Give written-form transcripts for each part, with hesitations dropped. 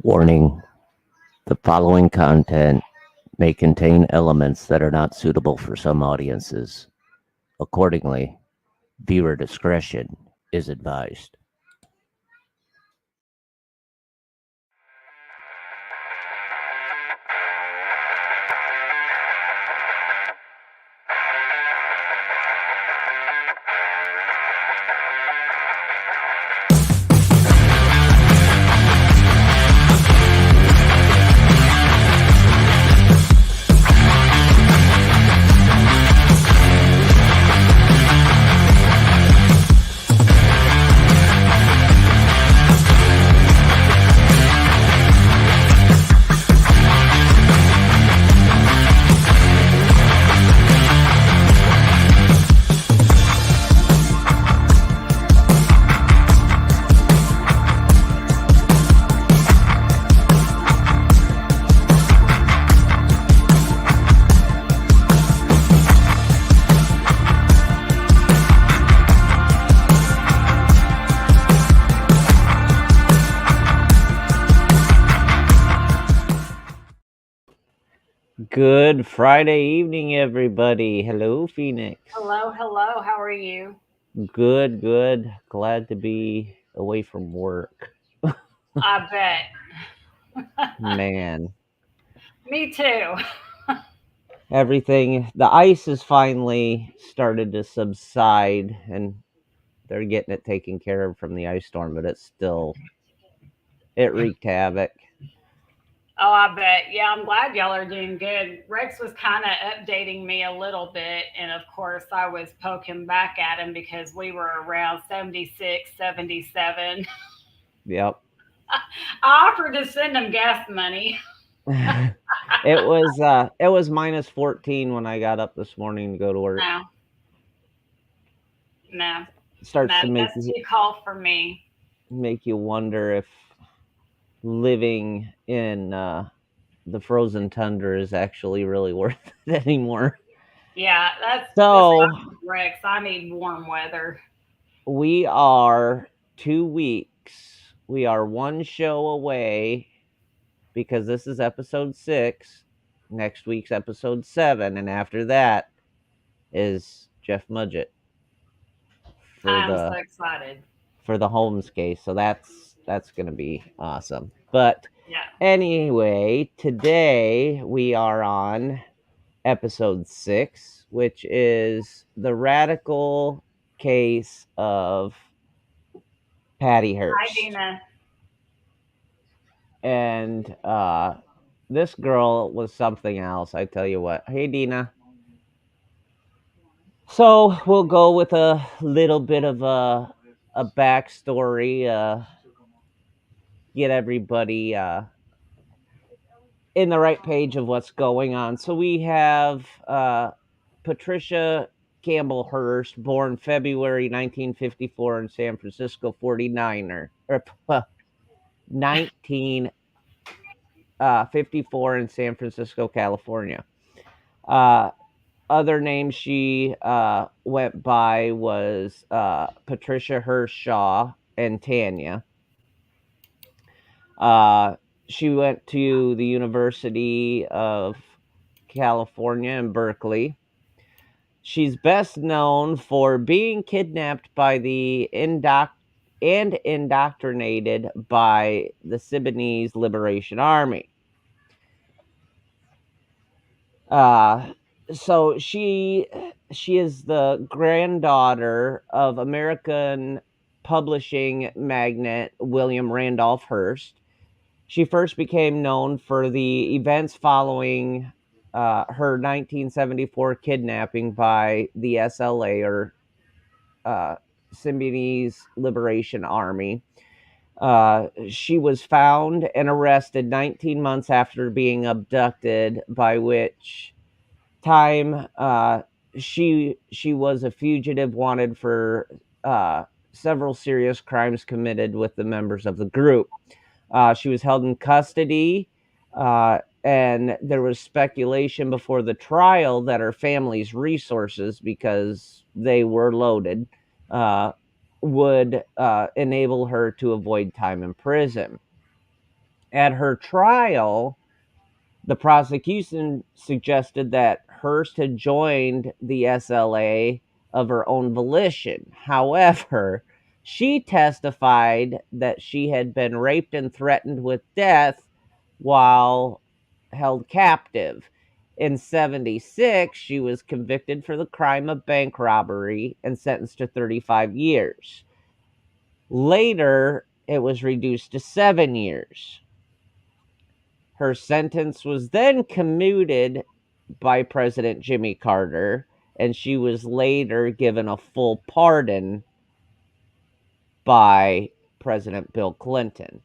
Warning: the following content may contain elements that are not suitable for some audiences. Accordingly, viewer discretion is advised. Good Friday evening, everybody. Hello, Phoenix. Hello, hello. How are you? Good, good. Glad to be away from work. I bet. Man, Me too. the ice has finally started to subside, and they're getting it taken care of from the ice storm, but it wreaked havoc. Oh, I bet. Yeah, I'm glad y'all are doing good. Rex was kind of updating me a little bit. And of course, I was poking back at him because we were around 76, 77. Yep. I offered to send him gas money. It was minus 14 when I got up this morning to go to work. No, no, It starts no. to That's too cold for me. make you wonder if living in the frozen tundra is actually really worth it anymore. Yeah, that's the So same with Rex. I need warm weather. we are 2 weeks. We are one show away because this is episode 6. Next week's episode 7, and after that is Jeff Mudgett for I'm so the excited. Holmes case. So that's gonna be awesome. But Yeah. anyway, today we are on episode 6, which is the radical case of Patty Hi, Hearst. Dina. And this girl was something else, I tell you what. Hey, Dina. So we'll go with a little bit of a backstory, get everybody in the right page of what's going on. So we have Patricia Campbell Hearst, born February 1954 in San Francisco, 49er, or 1954 in San Francisco, California. Other names she went by was Patricia Hearst Shaw and Tanya. She went to the University of California in Berkeley. She's best known for being kidnapped by and indoctrinated by the Sudanese Liberation Army. So she is the granddaughter of American publishing magnate William Randolph Hearst. She first became known for the events following her 1974 kidnapping by the SLA, or Sudanese Liberation Army. She was found and arrested 19 months after being abducted, by which time she was a fugitive wanted for several serious crimes committed with the members of the group. She was held in custody, and there was speculation before the trial that her family's resources, because they were loaded, would enable her to avoid time in prison. At her trial, the prosecution suggested that Hearst had joined the SLA of her own volition. However, she testified that she had been raped and threatened with death while held captive. In 76, she was convicted for the crime of bank robbery and sentenced to 35 years. Later, it was reduced to 7 years. Her sentence was then commuted by President Jimmy Carter, and she was later given a full pardon by President Bill Clinton.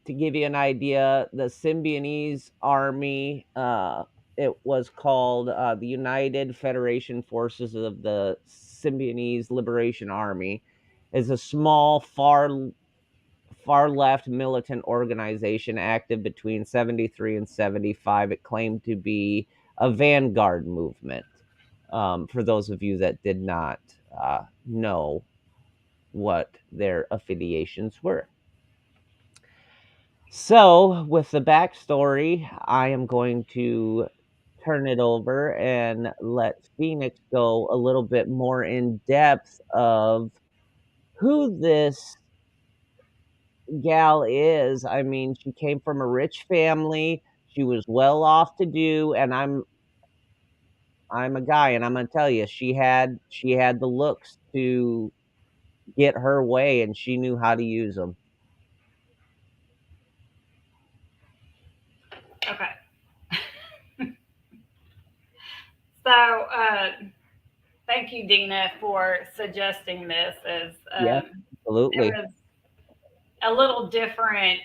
To give you an idea, the Symbionese Army, it was called the United Federation Forces of the Symbionese Liberation Army, is a small, far left militant organization active between 73 and 75. It claimed to be a vanguard movement. For those of you that did not know what their affiliations were. So, with the backstory, I am going to turn it over and let Phoenix go a little bit more in depth of who this gal is. I mean, she came from a rich family. She was well off to do, and I'm a guy, and I'm gonna tell you, she had the looks to get her way, and she knew how to use them. Okay. So, thank you, Dina, for suggesting this. As Yeah, it absolutely. was a little different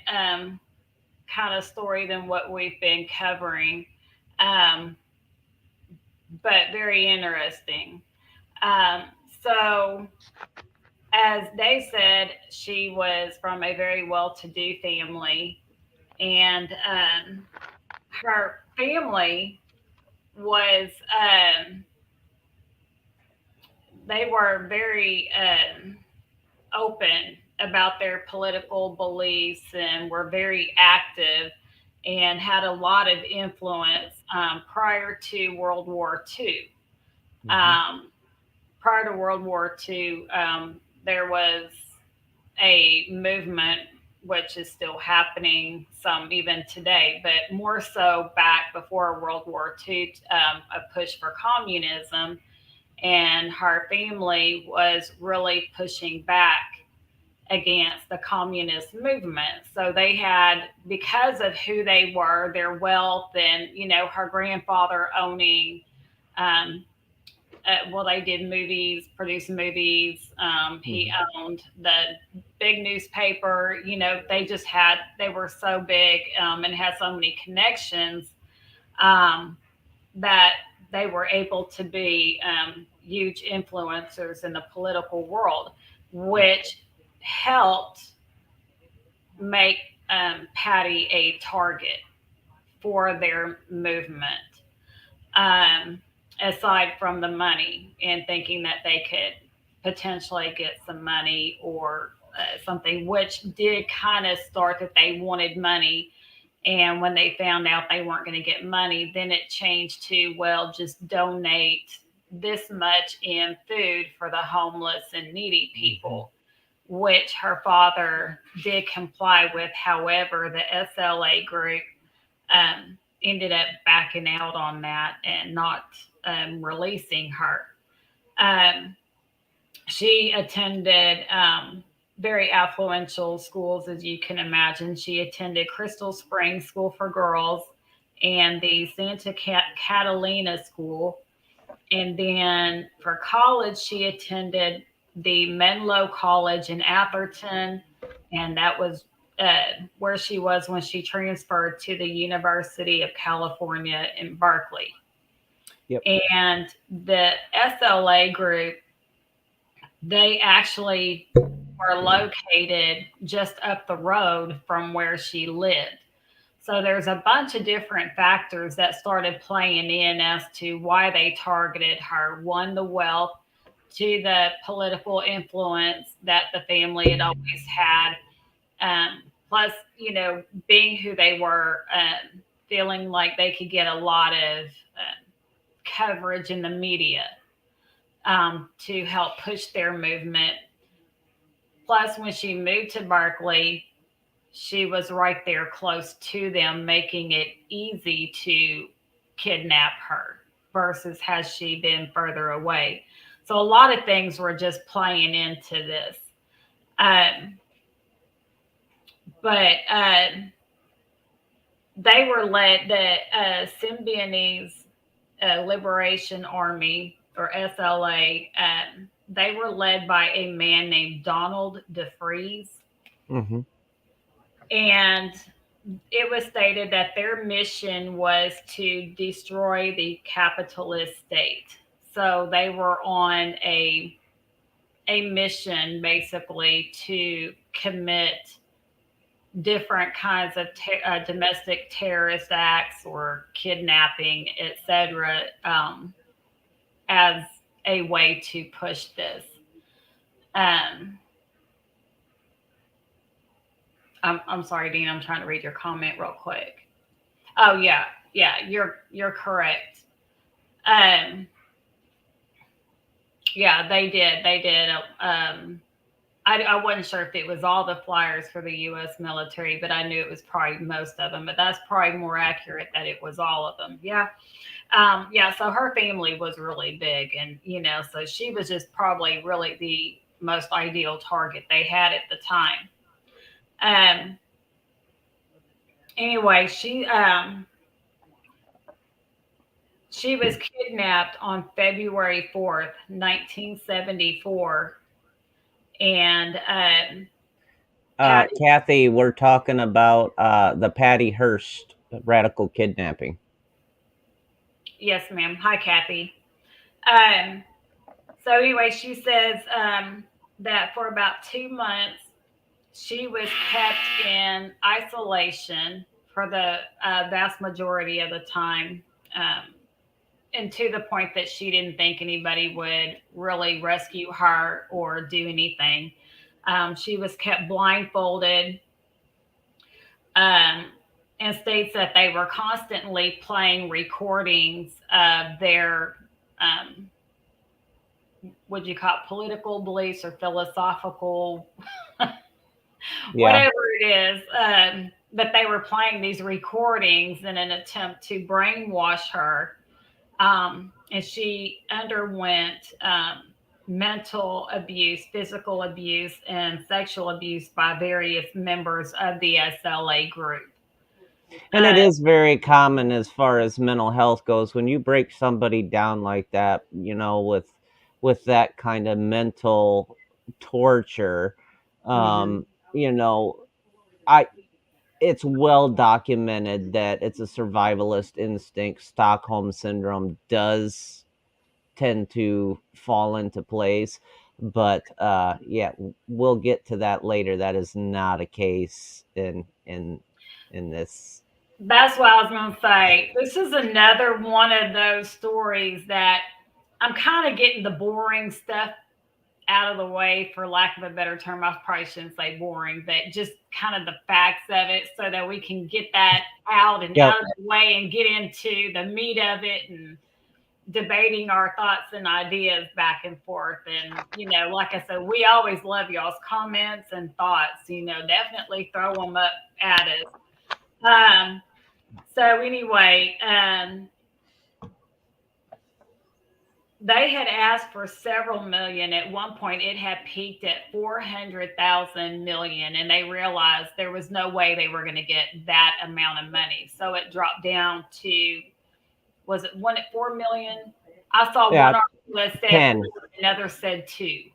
kind of story than what we've been covering, um, but very interesting. Um, so, as they said, she was from a very well-to-do family, and her family was they were very open about their political beliefs and were very active and had a lot of influence prior to World War II. Mhm, Um, Prior to World War II, there was a movement which is still happening some even today, but more so back before World War II, a push for communism. And her family was really pushing back against the communist movement. So they had, because of who they were, their wealth, and her grandfather owning, um, well, they did movies, produced movies. He mhm, owned the big newspaper. They were so big and had so many connections um, that they were able to be huge influencers in the political world, which helped make Patty a target for their movement. Um, Aside from the money and thinking that they could potentially get some money or something, which did kind of start that they wanted money. And when they found out they weren't going to get money, then it changed to, well, just donate this much in food for the homeless and needy mhm, people, which her father did comply with. However, the SLA group ended up backing out on that and not releasing her. Um, she attended very affluential schools, as you can imagine. She attended Crystal Springs School for Girls and the Santa Catalina School. And then for college, she attended the Menlo College in Atherton, and that was where she was when she transferred to the University of California in Berkeley. yep, And the SLA group, they actually were located just up the road from where she lived. So there's a bunch of different factors that started playing in as to why they targeted her. One, the wealth; two, the political influence that the family had always had. Plus, being who they were, feeling like they could get a lot of coverage in the media to help push their movement. Plus, when she moved to Berkeley, she was right there close to them, making it easy to kidnap her versus has she been further away. So a lot of things were just playing into this. Um, but they were led, the Symbionese Liberation Army, or SLA, they were led by a man named Donald DeFreeze. Hmm. And it was stated that their mission was to destroy the capitalist state. So they were on a mission basically to commit different kinds of domestic terrorist acts or kidnapping, etc., as a way to push this. Um, I'm sorry, Dean. I'm trying to read your comment real quick. Oh yeah, yeah. You're correct. Um, yeah, they did. They did. I wasn't sure if it was all the flyers for the U.S. military, but I knew it was probably most of them. But that's probably more accurate that it was all of them. Yeah. Yeah. So her family was really big, and so she was just probably really the most ideal target they had at the time. Um. Anyway, she was kidnapped on February 4th, 1974, and Patty. Kathy, we're talking about the Patty Hearst radical kidnapping. Yes, ma'am. Hi, Kathy. Um, so anyway, she says that for about 2 months she was kept in isolation for the vast majority of the time, um, and to the point that she didn't think anybody would really rescue her or do anything. She was kept blindfolded, um, and states that they were constantly playing recordings of their, um, what do you call it, political beliefs or philosophical, Yeah. whatever it is. But they were playing these recordings in an attempt to brainwash her. And she underwent mental abuse, physical abuse, and sexual abuse by various members of the SLA group. And it Uh, is very common as far as mental health goes when you break somebody down like that, with that kind of mental torture. mhm. Um, you know, I it's well documented that it's a survivalist instinct. Stockholm syndrome does tend to fall into place, but yeah, we'll get to that later. That is not a case in this. That's what I was going to say. This is another one of those stories that I'm kind of getting the boring stuff out of the way, for lack of a better term. I probably shouldn't say boring, but just kind of the facts of it so that we can get that out and Yep. out of the way and get into the meat of it and debating our thoughts and ideas back and forth. And, like I said, we always love y'all's comments and thoughts. Definitely throw them up at us. So anyway, they had asked for several million. At one point, it had peaked at 400,000 million, and they realized there was no way they were going to get that amount of money. So it dropped down to, was it one at 4 million? I saw Yeah. one article that said 10. 4, another said 2.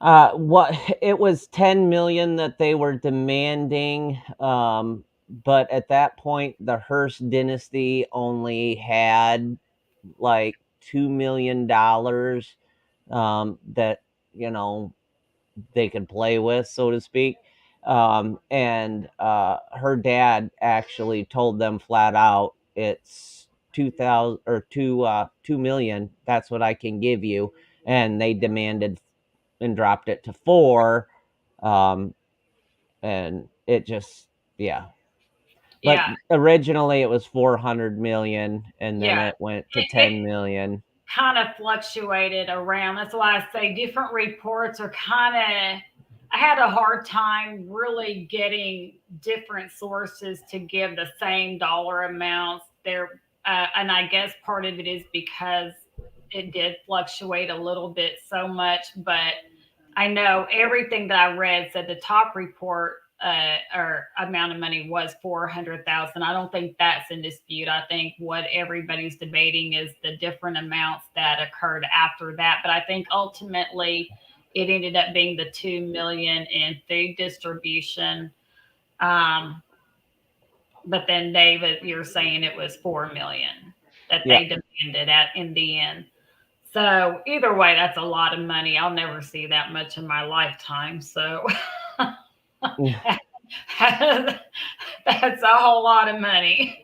What it was 10 million that they were demanding, but at that point the Hearst dynasty only had like $2 million, that you know they could play with, so to speak. And her dad actually told them flat out, it's 2,000 or 2 million. That's what I can give you. And they demanded and dropped it to four. Um, and it just, yeah. But Yeah, originally it was 400 million and then yeah. it went to It 10 million. kind of fluctuated around. That's why I say different reports are kind of. I had a hard time really getting different sources to give the same dollar amounts. And I guess part of it is because it did fluctuate a little bit so much. But I know everything that I read said the top report or amount of money was 400,000. I don't think that's in dispute. I think what everybody's debating is the different amounts that occurred after that. But I think ultimately it ended up being the 2 million in food distribution. Um, but then David, you're saying it was 4 million that Yeah. they demanded at in the end. So either way, that's a lot of money. I'll never see that much in my lifetime. So that's a whole lot of money.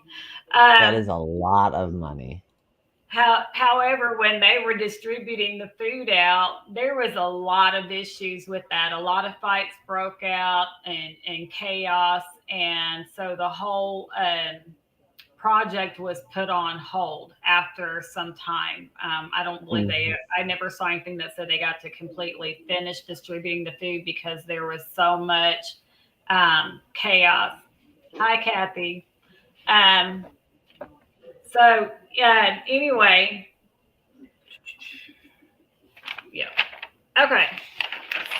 That is Um, a lot of money. however, when they were distributing the food out, there was a lot of issues with that. A lot of fights broke out and chaos. And so the whole project was put on hold after some time. I don't believe Mhm. I never saw anything that said they got to completely finish distributing the food because there was so much chaos. Hi, Kathy. Um, anyway, yeah. Okay.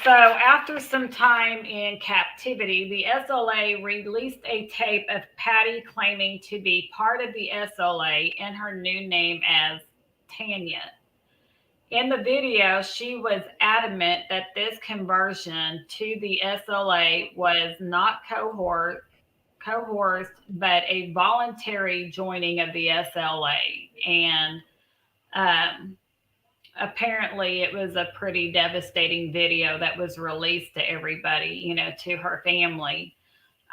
So, after some time in captivity, the SLA released a tape of Patty claiming to be part of the SLA in her new name as Tanya. In the video, she was adamant that this conversion to the SLA was not coerced, but a voluntary joining of the SLA. And um, apparently, it was a pretty devastating video that was released to everybody, to her family.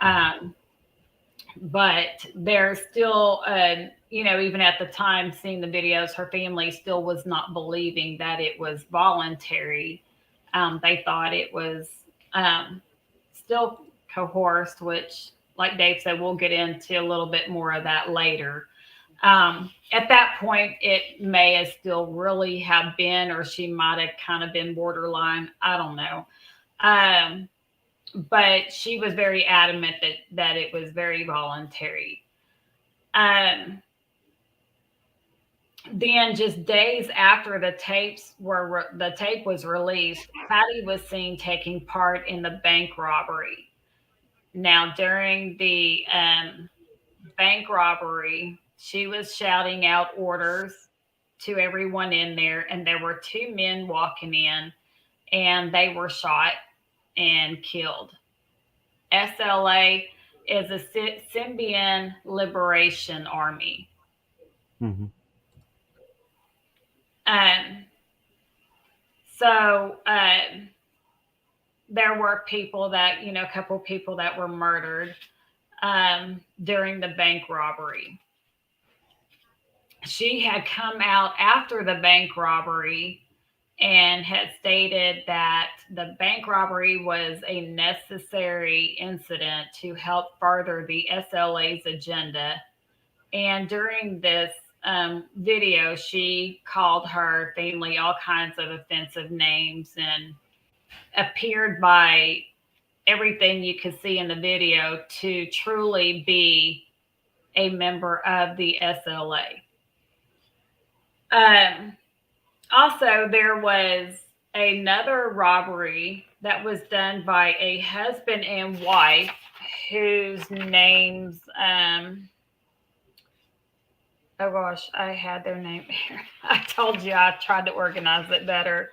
Um, but there's still, even at the time seeing the videos, her family still was not believing that it was voluntary. They thought it was um, still coerced, which, like Dave said, we'll get into a little bit more of that later. At that point, it may have still really have been, or she might have kind of been borderline. I don't know. Um, but she was very adamant that it was very voluntary. Um, then, just days after the tape was released, Patty was seen taking part in the bank robbery. Now, during the bank robbery, she was shouting out orders to everyone in there, and there were two men walking in, and they were shot and killed. SLA is a Symbian Liberation Army. Mhm. Um, so there were people that, a couple people that were murdered during the bank robbery. She had come out after the bank robbery and had stated that the bank robbery was a necessary incident to help further the SLA's agenda. And during this video, she called her family all kinds of offensive names and appeared by everything you could see in the video to truly be a member of the SLA. Um, Also, there was another robbery that was done by a husband and wife whose names, oh gosh, I had their name here. I told you I tried to organize it better.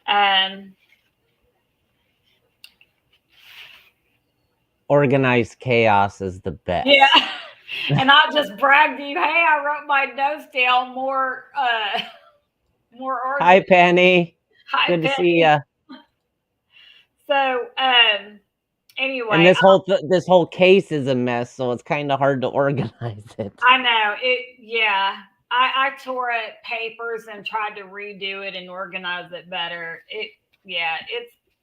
Um, Organized chaos is the yeah. best. And I just bragged to you, hey, I wrote my notes down more Hi, organized. Penny. Hi, Good to see Penny. you. So, And anyway, this whole case is a mess, so it's kind of hard to organize it. I know it. Yeah, I tore at papers and tried to redo it and organize it better. Yeah,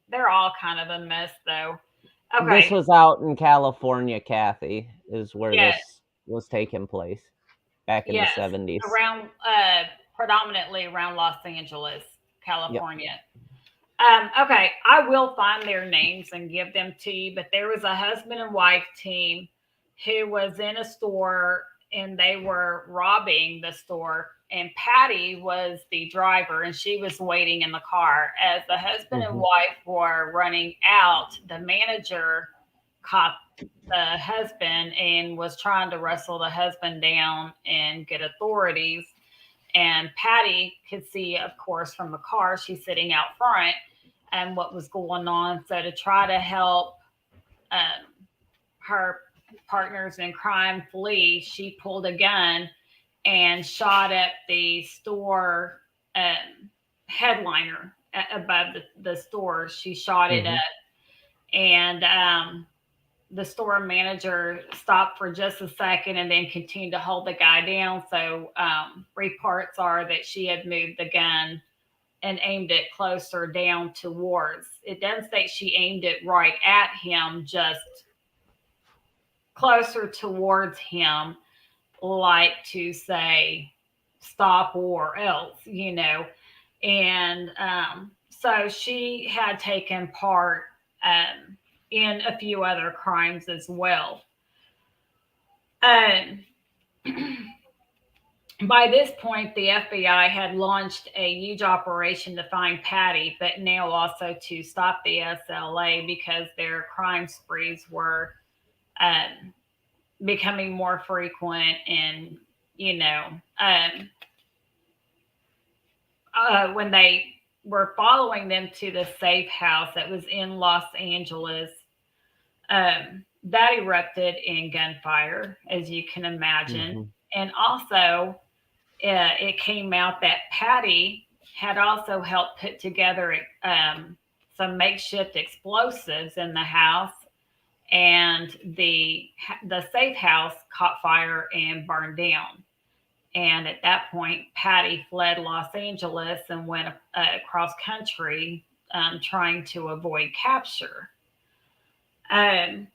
they're all kind of a mess though. This Okay. was out in California, Kathy, is where Yes. this was taking place back in the Yes. 70s. Around predominantly around Los Angeles, Yep. California. Okay, I will find their names and give them to you, but there was a husband and wife team who was in a store and they were robbing the store. And Patty was the driver and she was waiting in the car. As the husband and Hmm. wife were running out, the manager caught the husband and was trying to wrestle the husband down and get authorities. And Patty could see, of course, from the car, she's sitting out front, and what was going on. So to try to help um, her partners in crime flee, she pulled a gun and shot at the store headliner above the store. She shot it Hmm. at, and the store manager stopped for just a second and then continued to hold the guy down. So reports are that she had moved the gun and aimed it closer down towards. It doesn't say she aimed it right at him, just closer towards him, like to say, stop or else, you know. And so she had taken part in a few other crimes as well. Um, by this point, the FBI had launched a huge operation to find Patty, but now also to stop the SLA because their crime sprees were um, becoming more frequent. And, you know, when they were following them to the safe house that was in Los Angeles, that erupted in gunfire, as you can imagine. Hmm. And also, it came out that Patty had also helped put together some makeshift explosives in the house, and the safe house caught fire and burned down. And at that point, Patty fled Los Angeles and went across country, trying to avoid capture. Um,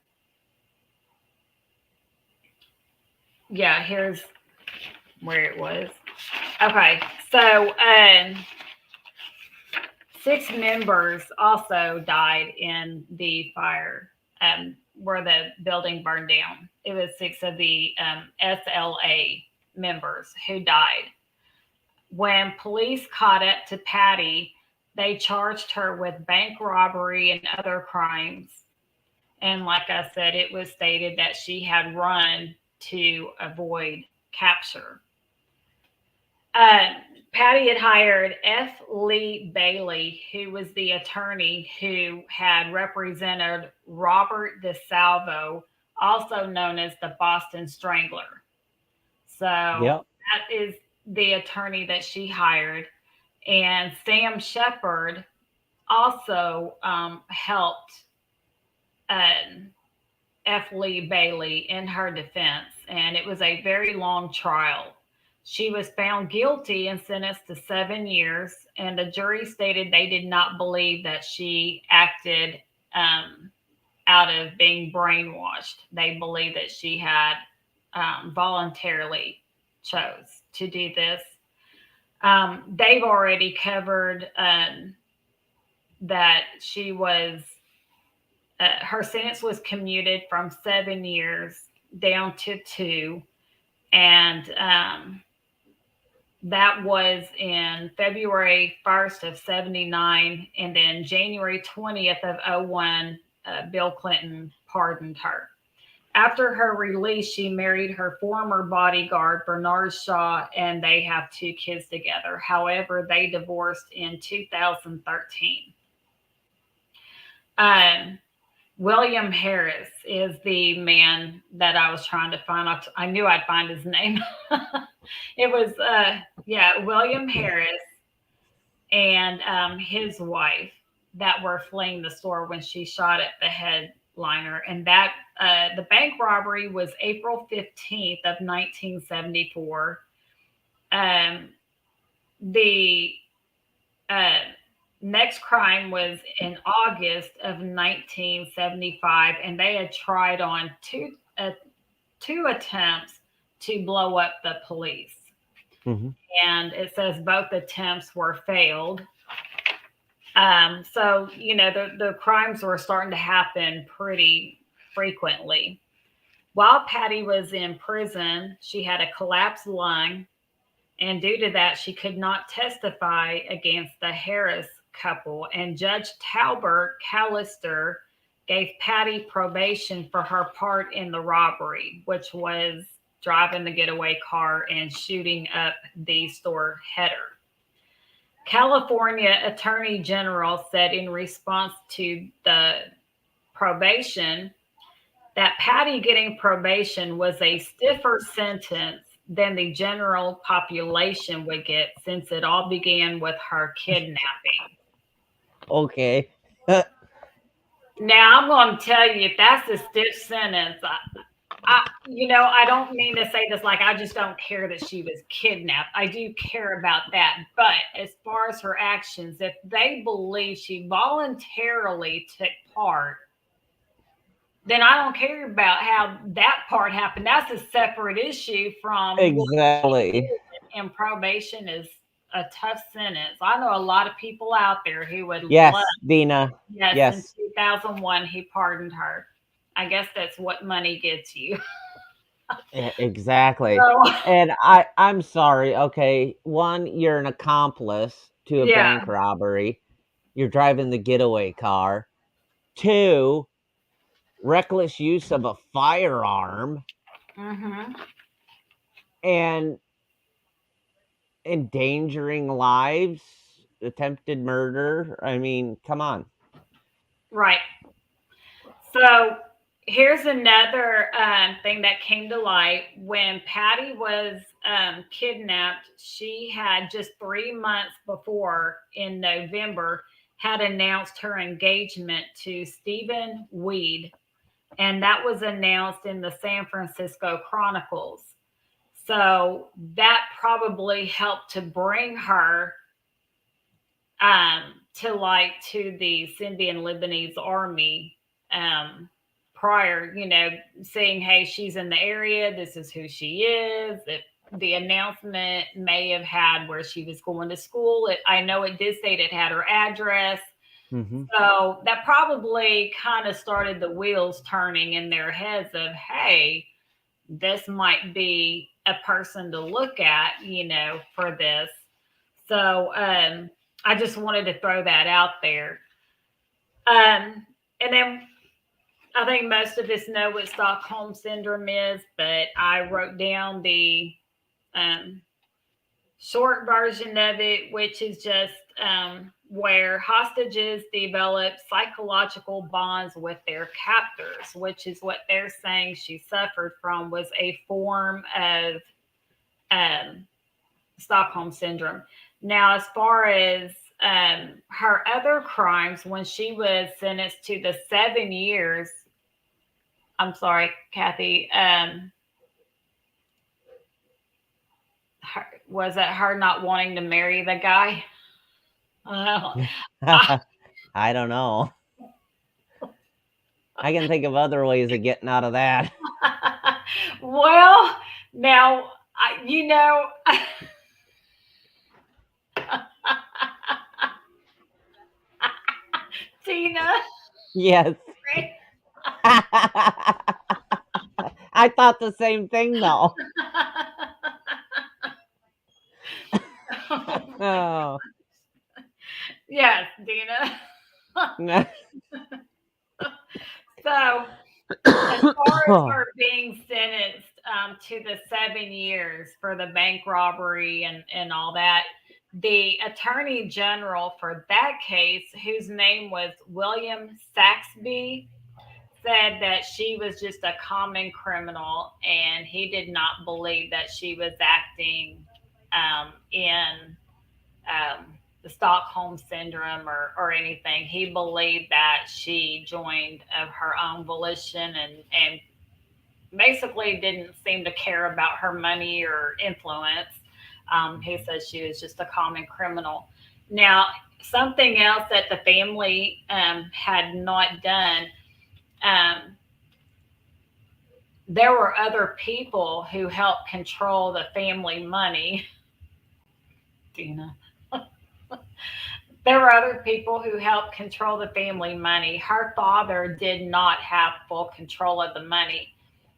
yeah, here's where it was. Okay, so 6 members also died in the fire where the building burned down. It was 6 of the SLA members who died. When police caught up to Patty, they charged her with bank robbery and other crimes. And like I said, it was stated that she had run to avoid capture. Uh, Patty had hired F. Lee Bailey, who was the attorney who had represented Robert DeSalvo, also known as the Boston Strangler. So Yep. that is the attorney that she hired. And Sam Shepard also helped uh, F. Lee Bailey in her defense, and it was a very long trial. She was found guilty and sentenced to 7 years, and the jury stated they did not believe that she acted um, out of being brainwashed. They believed that she had voluntarily chose to do this. They've already covered that she was her sentence was commuted from 7 years down to two, and that was in February 1st of 79, and then January 20th of '01, Bill Clinton pardoned her. After her release, she married her former bodyguard, Bernard Shaw, and they have 2 kids together. However, they divorced in 2013. Um, William Harris is the man that I was trying to find. I knew I'd find his name. It was, yeah, William Harris and his wife that were fleeing the store when she shot at the headliner. And that the bank robbery was April 15th of 1974. Um, the uh, Next crime was in August of 1975, and they had tried on two attempts to blow up the police. Mhm. And it says both attempts were failed. So, the crimes were starting to happen pretty frequently. While Patty was in prison, she had a collapsed lung, and due to that, she could not testify against the Harris couple. And Judge Talbert Callister gave Patty probation for her part in the robbery, which was driving the getaway car and shooting up the store header. California Attorney General said in response to the probation that Patty getting probation was a stiffer sentence than the general population would get since it all began with her kidnapping. Okay. Now, I'm going to tell you, if that's a stiff sentence, I don't mean to say this like I just don't care that she was kidnapped. I do care about that. But as far as her actions, if they believe she voluntarily took part, then I don't care about how that part happened. That's a separate issue from what she Exactly. did. And probation is a tough sentence. I know a lot of people out there who would love, Yes, Dina. yes, in Yes, 2001, he pardoned her. I guess that's what money gets you. exactly. So, And I'm sorry. Okay, one, you're an accomplice to a yeah. bank robbery. You're driving the getaway car. Two, reckless use of a firearm Hmm. and endangering lives, attempted murder. I mean, come on. Right. So here's another thing that came to light. When Patty was kidnapped, she had just 3 months before, in November, had announced her engagement to Stephen Weed, and that was announced in the San Francisco Chronicles. So that probably helped to bring her to the Syrian Lebanese army, um, prior, saying, hey, she's in the area, this is who she is. The announcement may have had where she was going to school. I know it did say it had her address. Hmm. So that probably kind of started the wheels turning in their heads of, hey, this might be a person to look at, for this. So I just wanted to throw that out there. And then I think most of us know what Stockholm syndrome is, but I wrote down the um, short version of it, which is just where hostages develop psychological bonds with their captors, which is what they're saying she suffered from, was a form of um, Stockholm syndrome. Now, as far as her other crimes, when she was sentenced to the 7 years, I'm sorry, Kathy, was it her not wanting to marry the guy? Well, I don't know. I can think of other ways of getting out of that. well, now, you know, Tina, Yes. I thought the same thing though. oh my, Oh. yes, Dina. So, as far as her being sentenced to the 7 years for the bank robbery and all that, the attorney general for that case, whose name was William Saxby, said that she was just a common criminal and he did not believe that she was acting in the Stockholm syndrome or anything. He believed that she joined of her own volition and basically didn't seem to care about her money or influence. He said she was just a common criminal. Now, something else that the family had not done, um, there were other people who helped control the family money. Dina. There were other people who helped control the family money. Her father did not have full control of the money.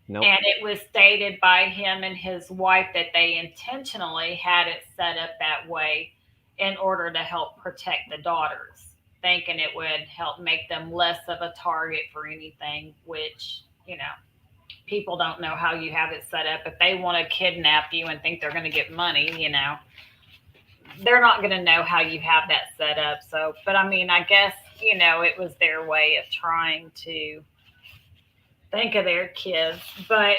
Nope. And it was stated by him and his wife that they intentionally had it set up that way in order to help protect the daughters, thinking it would help make them less of a target for anything, which, people don't know how you have it set up. If they want to kidnap you and think they're going to get money, they're not going to know how you have that set up. So, but I mean, I guess, it was their way of trying to think of their kids. But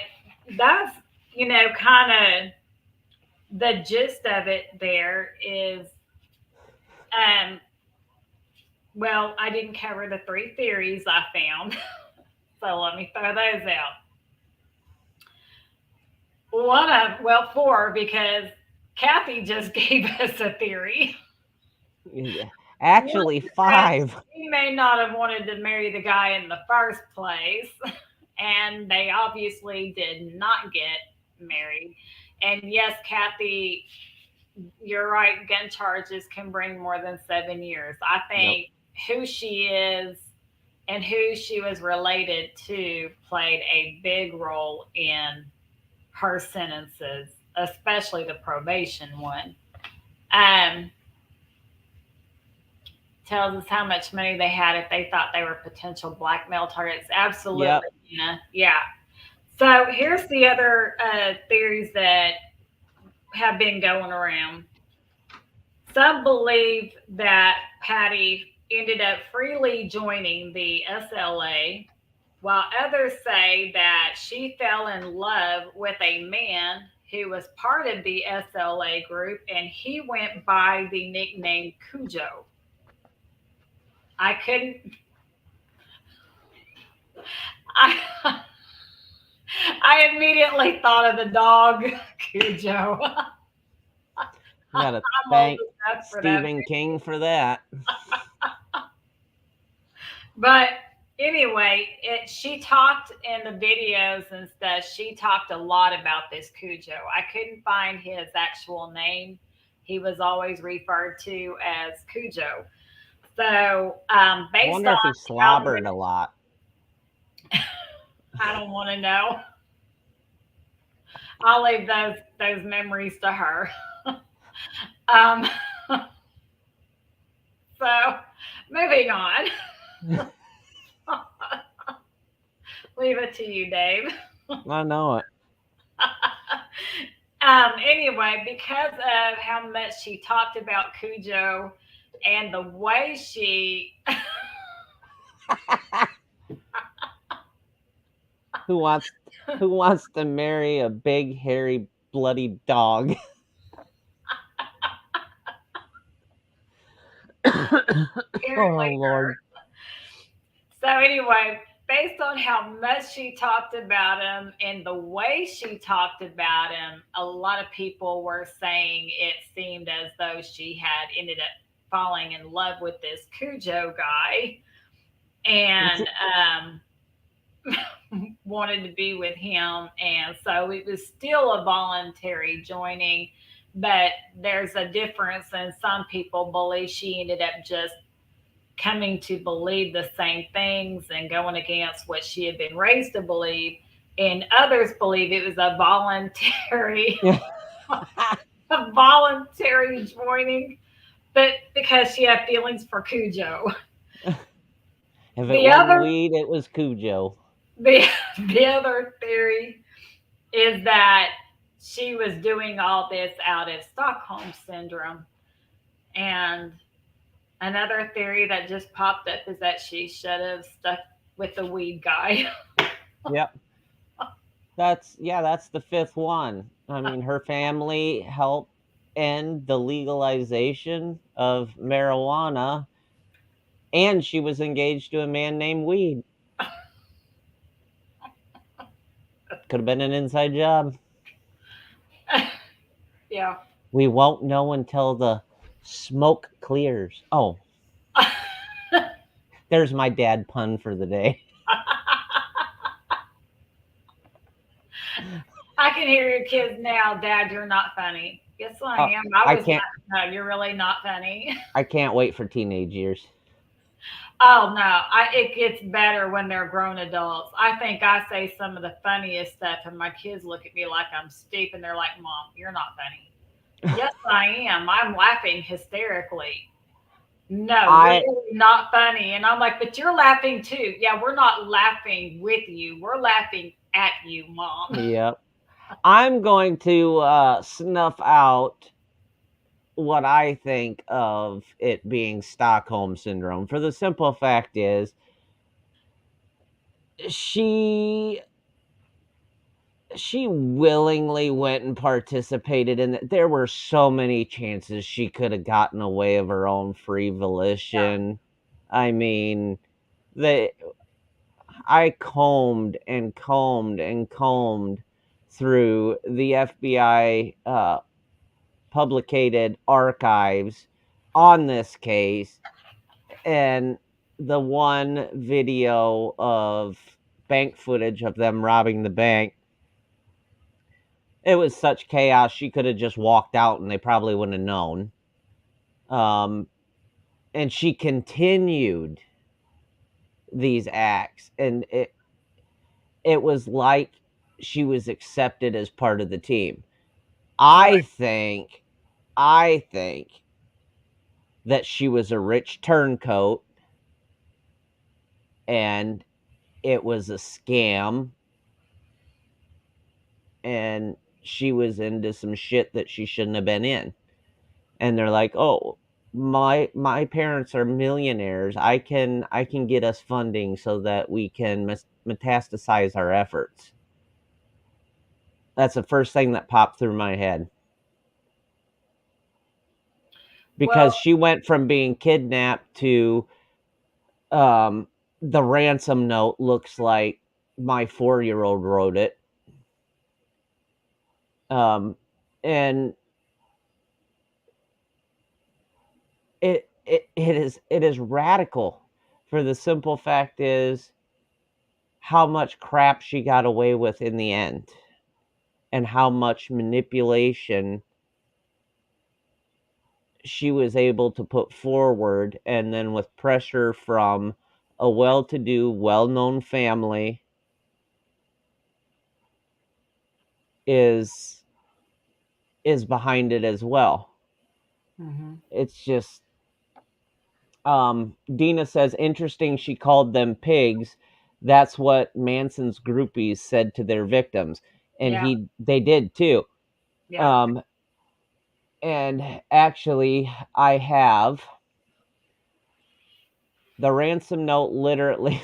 that's, kind of the gist of it there is, um, well, I didn't cover the three theories I found. So let me throw those out. Well, four, because Kathy just gave us a theory. Yeah. One Actually, said 5. she may not have wanted to marry the guy in the first place, and they obviously did not get married. And yes, Kathy, you're right, gun charges can bring more than 7 years. I Nope. think who she is and who she was related to played a big role in her sentences, especially the probation one. Um, Tells us how much money they had if they thought they were potential blackmail targets. Yep. Absolutely, yeah. So here's the other theories that have been going around. Some believe that Patty ended up freely joining the SLA, while others say that she fell in love with a man who was part of the SLA group and he went by the nickname Cujo. I couldn't, I, I immediately thought of the dog Cujo. Got to I'm old thank enough for that. Stephen King for that. But anyway, she talked in the videos and stuff. She talked a lot about this Cujo. I couldn't find his actual name. He was always referred to as Cujo. So, I based wonder on if he how slobbered a lot. I don't want to know. I'll leave those memories to her. Um, so, moving on. Leave it to you, Dave. I know it. Anyway, because of how much she talked about Cujo and the way she, Who wants who wants to marry a big hairy bloody dog? Oh apparently Lord. So anyway, based on how much she talked about him and the way she talked about him, a lot of people were saying it seemed as though she had ended up falling in love with this Cujo guy and wanted to be with him. And so it was still a voluntary joining, but there's a difference, and some people believe she ended up just coming to believe the same things and going against what she had been raised to believe. And others believe it was a voluntary, Yeah. a voluntary joining, but because she had feelings for Cujo. If it The wasn't other, weed, it was Cujo. the, the other theory is that she was doing all this out of Stockholm syndrome. And another theory that just popped up is that she should have stuck with the weed guy. Yep. That's the fifth one. I mean, her family helped end the legalization of marijuana, and she was engaged to a man named Weed. Could have been an inside job. Yeah. We won't know until the Smoke clears. Oh, there's my dad pun for the day. I can hear your kids now. Dad, you're not funny. Yes, I Oh, am. I I was can't. not. No, you're really not funny. I can't wait for teenage years. Oh no, it gets better when they're grown adults. I think I say some of the funniest stuff, and my kids look at me like I'm stupid. And they're like, "Mom, you're not funny." Yes, I am. I'm laughing hysterically. No, I really not funny. And I'm like, "But you're laughing too." Yeah, we're not laughing with you. We're laughing at you, Mom. Yep. I'm going to snuff out what I think of it being Stockholm syndrome. For the simple fact is, she she willingly went and participated in it. There were so many chances she could have gotten away of her own free Yeah. volition. I mean, the I combed and combed and combed through the FBI publicated archives on this case, and the one video of bank footage of them robbing the bank, it was such chaos she could have just walked out and they probably wouldn't have known. Um, and she continued these acts, and it was like she was accepted as part of the team. I Right. think, I think that she was a rich turncoat and it was a scam, and she was into some shit that she shouldn't have been in. And they're like, "Oh, my parents are millionaires. I can get us funding so that we can metastasize our efforts." That's the first thing that popped through my head, Well, because she went from being kidnapped to um the ransom note looks like my 4-year-old wrote it. And it is radical, for the simple fact is how much crap she got away with in the end, and how much manipulation she was able to put forward, and then with pressure from a well-to-do, well-known family is behind it as well. mhm. It's just Dina says, interesting she called them pigs. That's what Manson's groupies said to their victims. And Yeah, they did too. yeah. Um, and actually, I have the ransom note literally.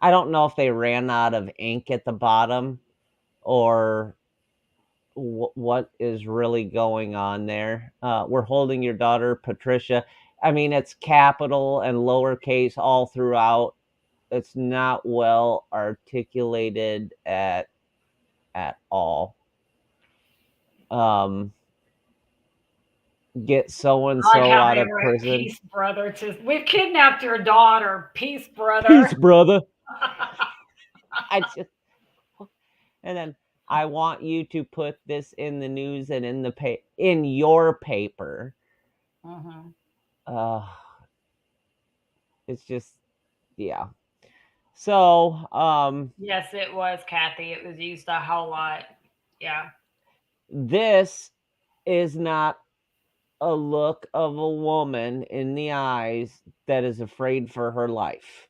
I don't know if they ran out of ink at the bottom, or what is really going on there. We're holding your daughter, Patricia. I mean, it's capital and lowercase all throughout. It's not well articulated at all. Um, get so and I like so how out they of wrote prison. "Peace, brother." To we've kidnapped your daughter. Peace, brother. Peace, brother. I just and then I want you to put this in the news and in your paper. Mhm. Uh, it's just, yeah. So Yes, it was Kathy. It was used a whole lot. Yeah. this is not a look of a woman in the eyes that is afraid for her life.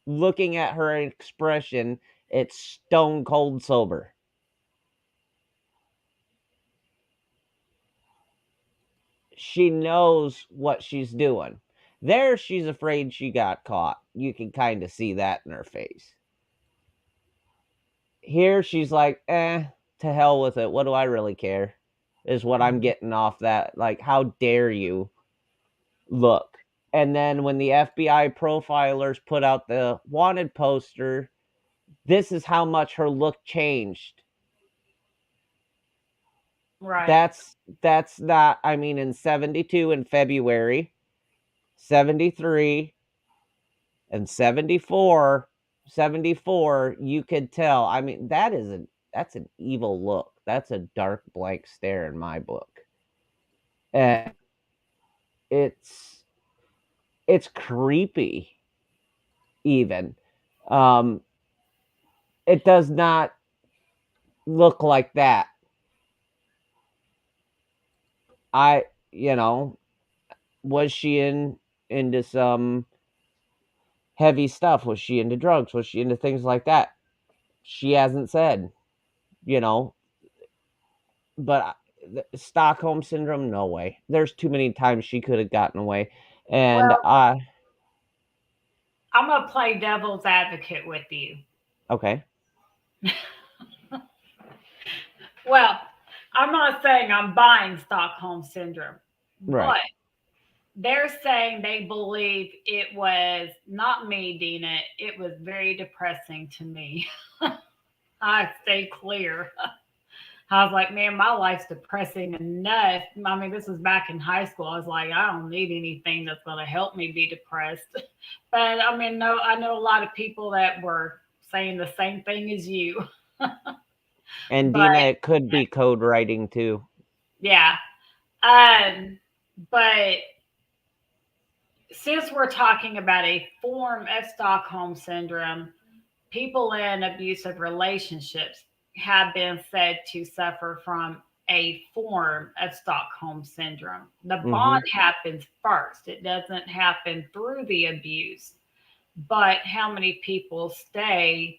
Looking at her expression, it's stone cold sober. She knows what she's doing. There, she's afraid she got caught. You can kind of see that in her face. Here, she's like, to hell with it. What do I really care? Is what I'm Mhm. getting off that. Like, how dare you look? And then when the FBI profilers put out the wanted poster, this is how much her look changed. Right. That's not, I mean, in 72 in February, 73 and 74, you could tell. I mean, that's an evil look. That's a dark blank stare in my book. And it's it's creepy even. Um it does not look like that. I you know, was she into some heavy stuff? Was she into drugs? Was she into things like that? She hasn't said, you know, but Stockholm syndrome, no way. There's too many times she could have gotten away. And Well, I'm gonna play devil's advocate with you. okay, Well, I'm not saying I'm buying Stockholm syndrome, right. but they're saying they believe it was not me, Dina. It was very depressing to me. I stay clear. I was like, man, my life's depressing enough. I mean, this was back in high school. I was like, I don't need anything that's going to help me be depressed. But I mean, no, I know a lot of people that were saying the same thing as you. And But Dina, it could be code writing too. yeah, um, but since we're talking about a form of Stockholm syndrome, people in abusive relationships have been said to suffer from a form of Stockholm syndrome. The bond Mhm. happens first, it doesn't happen through the abuse. But how many people stay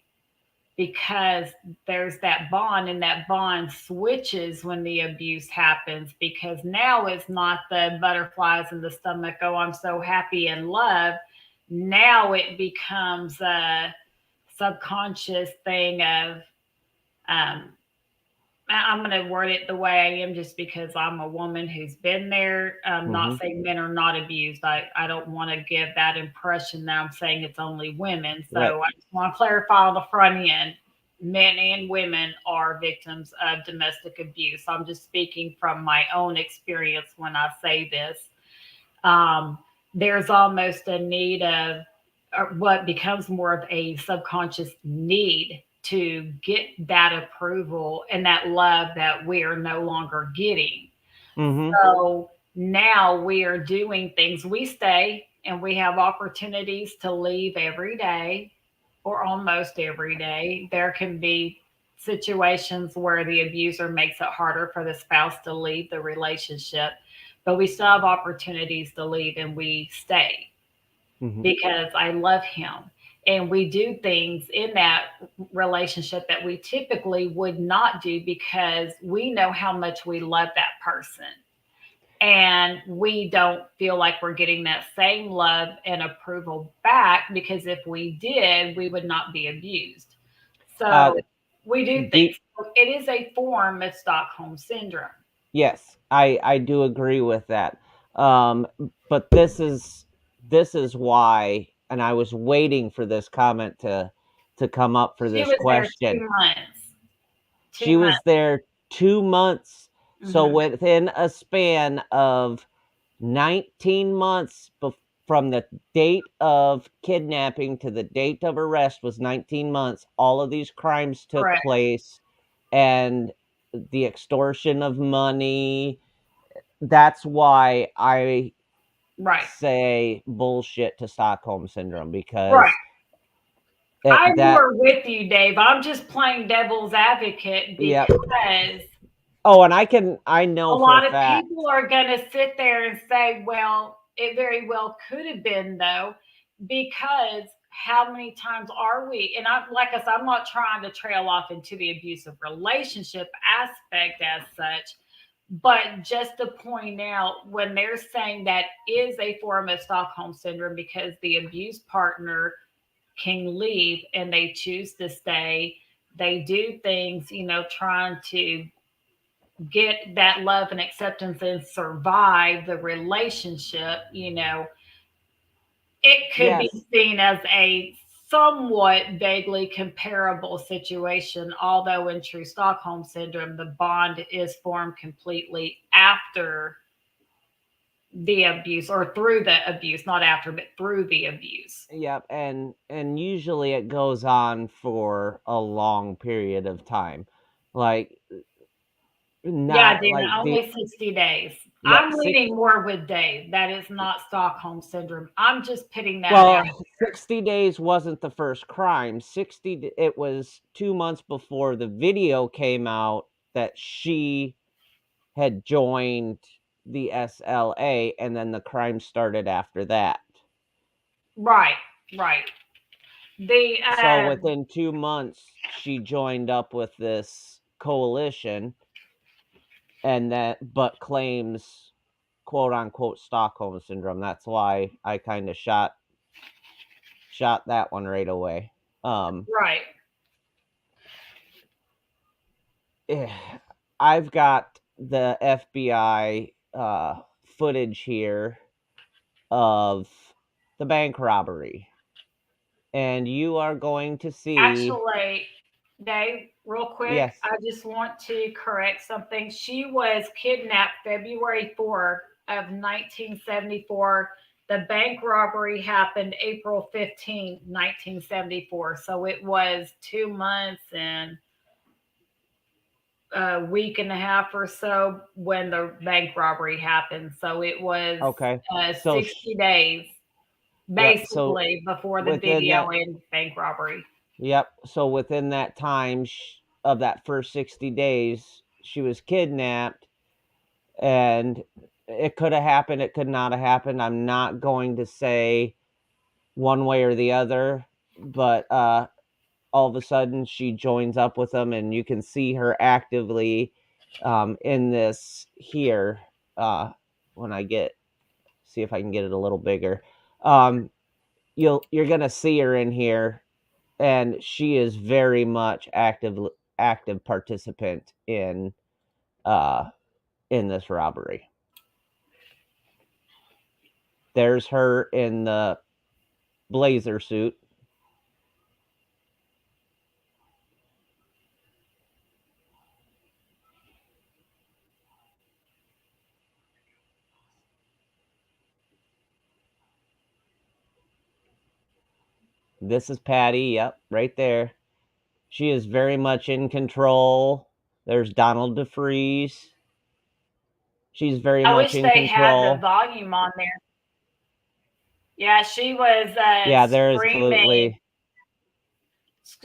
because there's that bond, and that bond switches when the abuse happens, because now it's not the butterflies in the stomach, oh, I'm so happy and love. Now it becomes a subconscious thing of, um, I'm going to word it the way I am just because I'm a woman who's been there. Not Mhm. saying men are not abused. I don't want to give that impression that I'm saying it's only women. Right. So I just want to clarify on the front end, men and women are victims of domestic abuse. I'm just speaking from my own experience when I say this. um, there's almost a need of, or what becomes more of a subconscious need to get that approval and that love that we are no longer getting. Mhm. So now we are doing things. We stay and we have opportunities to leave every day or almost every day. There can be situations where the abuser makes it harder for the spouse to leave the relationship, but we still have opportunities to leave and we stay Mhm. because I love him. And we do things in that relationship that we typically would not do because we know how much we love that person, and we don't feel like we're getting that same love and approval back, because if we did, we would not be abused. Uh So we do do things. It is a form of Stockholm syndrome. Yes, I do agree with that. Um but this is why, and I was waiting for this comment to come up for She this was there question. 2 months. She 2 months. was there 2 months. So Hmm. within a span of 19 months from the date of kidnapping to the date of arrest was 19 months. All of these crimes took Correct. place, and the extortion of money. That's why I Right. say bullshit to Stockholm syndrome, Right. because I'm that, more with you, Dave. I'm just playing devil's advocate yep. because Oh, and I a know for a lot of fact. people are going to sit there and say, well, it very well could have been, though, because how many times are we? And I'm like I said, I'm not trying to trail off into the abusive relationship aspect as such, but just to point out when they're saying that is a form of Stockholm syndrome because the abused partner can leave and they choose to stay. They do things, trying to get that love and acceptance and survive the relationship, it could be Yes. seen as a somewhat vaguely comparable situation, although in true Stockholm syndrome, the bond is formed completely after the abuse or through the abuse, not after, but through the abuse. Yep, and usually it goes on for a long period of time. Like Yeah, not Dana, like the only 60 days. yep, I'm six leaning more with Dave. That is not Stockholm syndrome. I'm just putting that out. well, 60 days wasn't the first crime. It was 2 months before the video came out that she had joined the SLA, and then the crime started after that. Right, right. The So within 2 months, she joined up with this coalition, and that but claims quote unquote Stockholm syndrome. That's why I kind of shot that one right away. Um, right. eh, I've got the FBI footage here of the bank robbery, and you are going to see. Actually, Dave, real quick, Yes. I just want to correct something. She was kidnapped February 4th of 1974. The bank robbery happened April 15, 1974. So it was 2 months and a week and a half or so when the bank robbery happened. So it was Okay. So 60 days yep. So basically before the within video that and bank robbery. yep. So within that time of that first 60 days, she was kidnapped, and it could have happened. It could not have happened. I'm not going to say one way or the other, but all of a sudden she joins up with them, and you can see her actively in this here. When I get see if I can get it a little bigger, um, you're gonna see her in here, and she is very much active participant uh, in this robbery. There's her in the blazer suit. This is Patty. Yep, right there. She is very much in control. There's Donald DeFreeze. She's very I much wish in they had the control. volume on there. Yeah, she was Yeah, there is screaming. absolutely.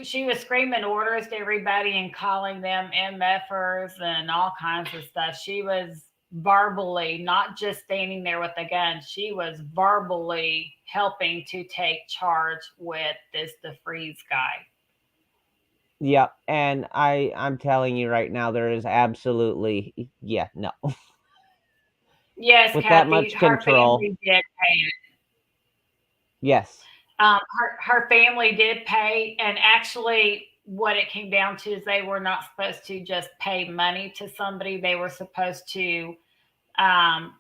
She was screaming orders to everybody and calling them MFers and all kinds of stuff. She was verbally, not just standing there with a gun, she was verbally helping to take charge with this DeFreeze guy. Yep, and I'm telling you right now, there is absolutely yeah no Yes, with that Kathy, much her control. family did pay. Yes. Her family did pay, and actually, what it came down to is they were not supposed to just pay money to somebody. They were supposed to um,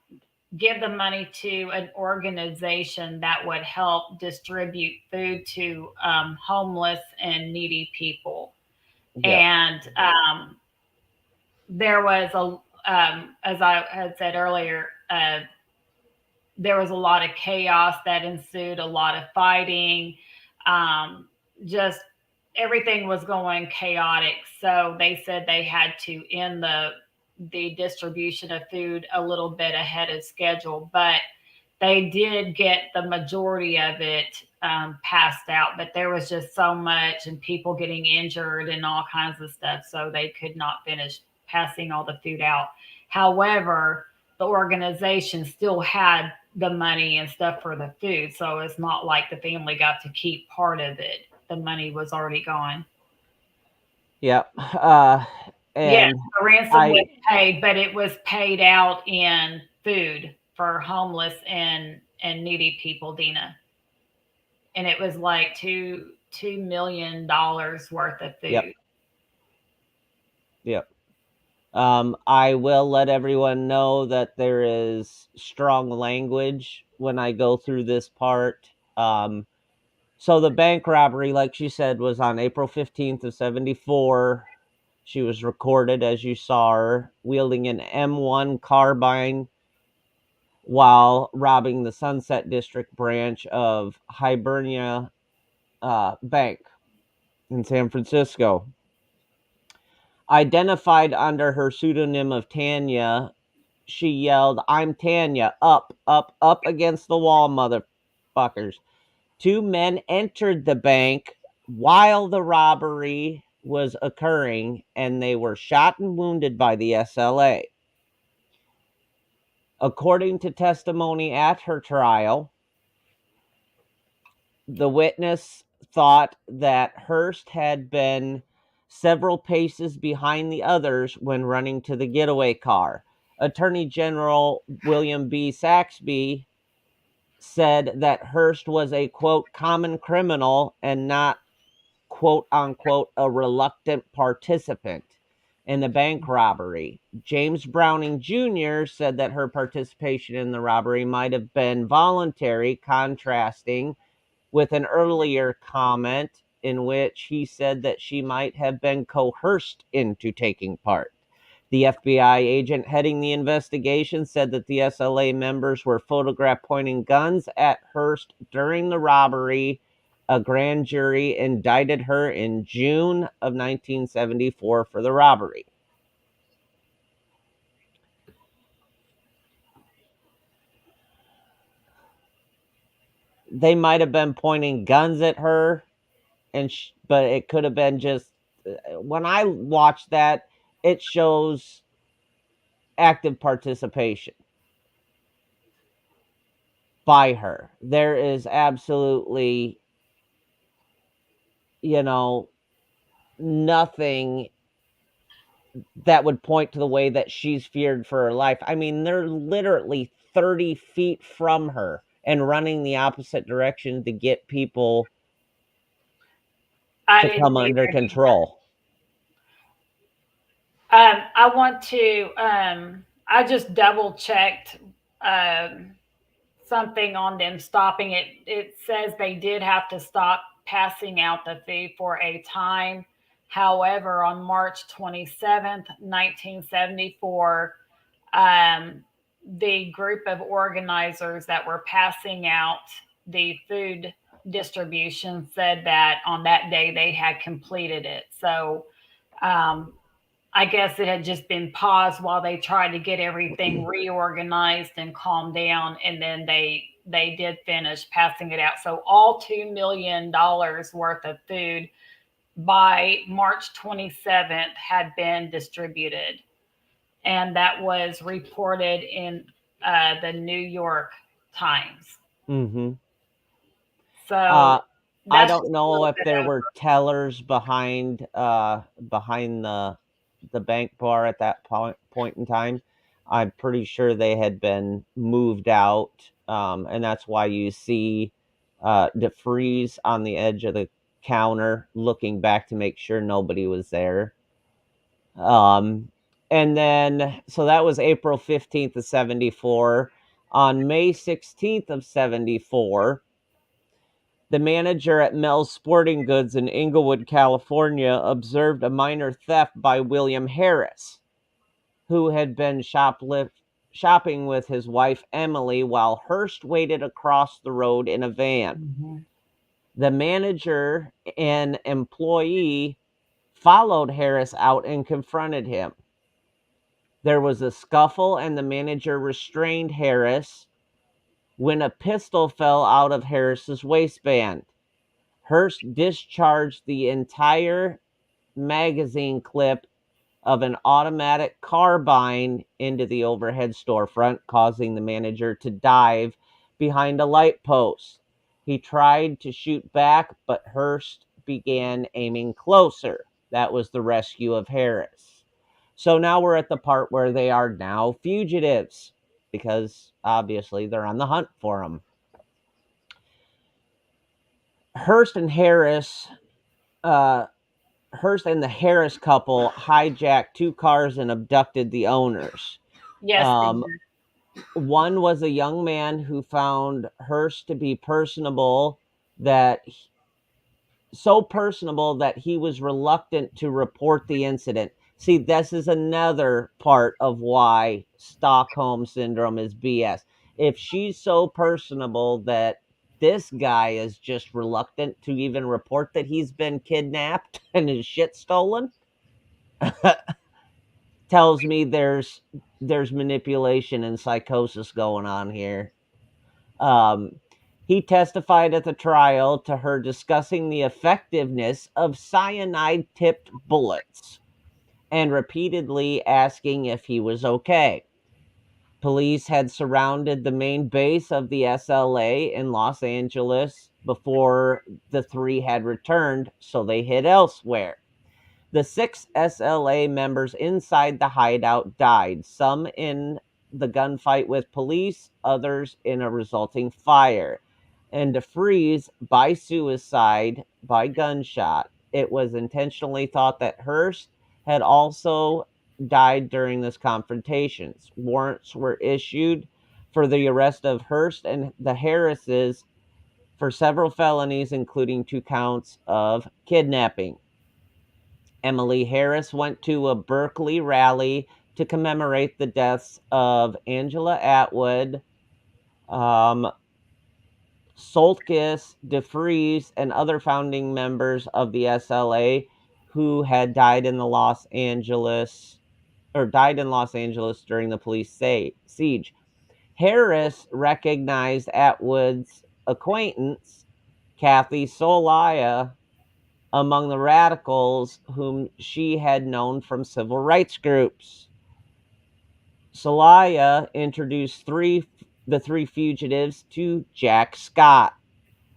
give the money to an organization that would help distribute food to homeless and needy people. Yep. And there was as I had said earlier, there was a lot of chaos that ensued, a lot of fighting, um, just everything was going chaotic. So they said they had to end the distribution of food a little bit ahead of schedule, but they did get the majority of it passed out. But there was just so much, and people getting injured and all kinds of stuff, so they could not finish passing all the food out. However, the organization still had the money and stuff for the food. So it's not like the family got to keep part of it. The money was already gone. Yep. Yes, And the ransom was I paid, but it was paid out in food for homeless and needy people, Dina. And it was like $2 million worth of yep. food. Yep. I will let everyone know that there is strong language when I go through this part. So the bank robbery, like she said, was on April 15th of 74. She was recorded as you saw her wielding an M1 carbine while robbing the Sunset District branch of Hibernia Bank in San Francisco. Identified under her pseudonym of Tanya, she yelled, "I'm Tanya, up, up, up against the wall, motherfuckers." Two men entered the bank while the robbery was occurring, and they were shot and wounded by the SLA. According to testimony at her trial, the witness thought that Hearst had been several paces behind the others when running to the getaway car. Attorney General William B. Saxby said that Hearst was a, quote, common criminal and not, quote unquote, a reluctant participant in the bank robbery. James Browning Jr. said that her participation in the robbery might have been voluntary, contrasting with an earlier comment in which he said that she might have been coerced into taking part. The FBI agent heading the investigation said that the SLA members were photographed pointing guns at Hearst during the robbery. A grand jury indicted her in June of 1974 for the robbery. They might have been pointing guns at her, but it could have been just when I watched that, it shows active participation by her. There is absolutely, you know, nothing that would point to the way that she's feared for her life. I mean, they're literally 30 feet from her and running the opposite direction to get people I to didn't come under either. control. I want to. I just double checked um, something on them stopping it. It says they did have to stop passing out the food for a time. However, on March 27th, 1974, um, the group of organizers that were passing out the food distribution said that on that day they had completed it. So um, I guess it had just been paused while they tried to get everything reorganized and calmed down, and then they did finish passing it out. So all $2 million worth of food by March 27th had been distributed, and that was reported in the New York Times. Mm-hmm. So Uh, I that's don't just a know little if bit there over. were tellers behind the bank bar at that point in time. I'm pretty sure they had been moved out, and that's why you see DeFreeze on the edge of the counter looking back to make sure nobody was there. Um, and then, so that was April 15th of 74. On May 16th of 74, the manager at Mel's Sporting Goods in Inglewood, California, observed a minor theft by William Harris, who had been shopping with his wife Emily while Hearst waited across the road in a van. Mhm. The manager and employee followed Harris out and confronted him. There was a scuffle, and the manager restrained Harris when a pistol fell out of Harris's waistband. Hearst discharged the entire magazine clip of an automatic carbine into the overhead storefront, causing the manager to dive behind a light post. He tried to shoot back, but Hearst began aiming closer. That was the rescue of Harris. So now we're at the part where they are now fugitives because obviously they're on the hunt for him. Hearst and Harris uh, Hearst and the Harris couple hijacked two cars and abducted the owners. Yes, they Um, did. one was a young man who found Hearst to be personable, that so personable that he was reluctant to report the incident. See, this is another part of why Stockholm syndrome is BS. If she's so personable that this guy is just reluctant to even report that he's been kidnapped and his shit stolen, tells me there's manipulation and psychosis going on here. Um, he testified at the trial to her discussing the effectiveness of cyanide tipped bullets and repeatedly asking if he was okay. Police had surrounded the main base of the SLA in Los Angeles before the three had returned, so they hid elsewhere. The six SLA members inside the hideout died, some in the gunfight with police, others in a resulting fire. And to freeze by suicide by gunshot, it was intentionally thought that Hearst had also died during this confrontations. Warrants were issued for the arrest of Hearst and the Harrises for several felonies, including 2 counts of kidnapping. Emily Harris went to a Berkeley rally to commemorate the deaths of Angela Atwood, um, Soltkis, DeFries, and other founding members of the SLA who had died in the Los Angeles or died in Los Angeles during the police siege. Harris recognized Atwood's acquaintance, Kathy Solaya, among the radicals whom she had known from civil rights groups. Solaya introduced the three fugitives to Jack Scott,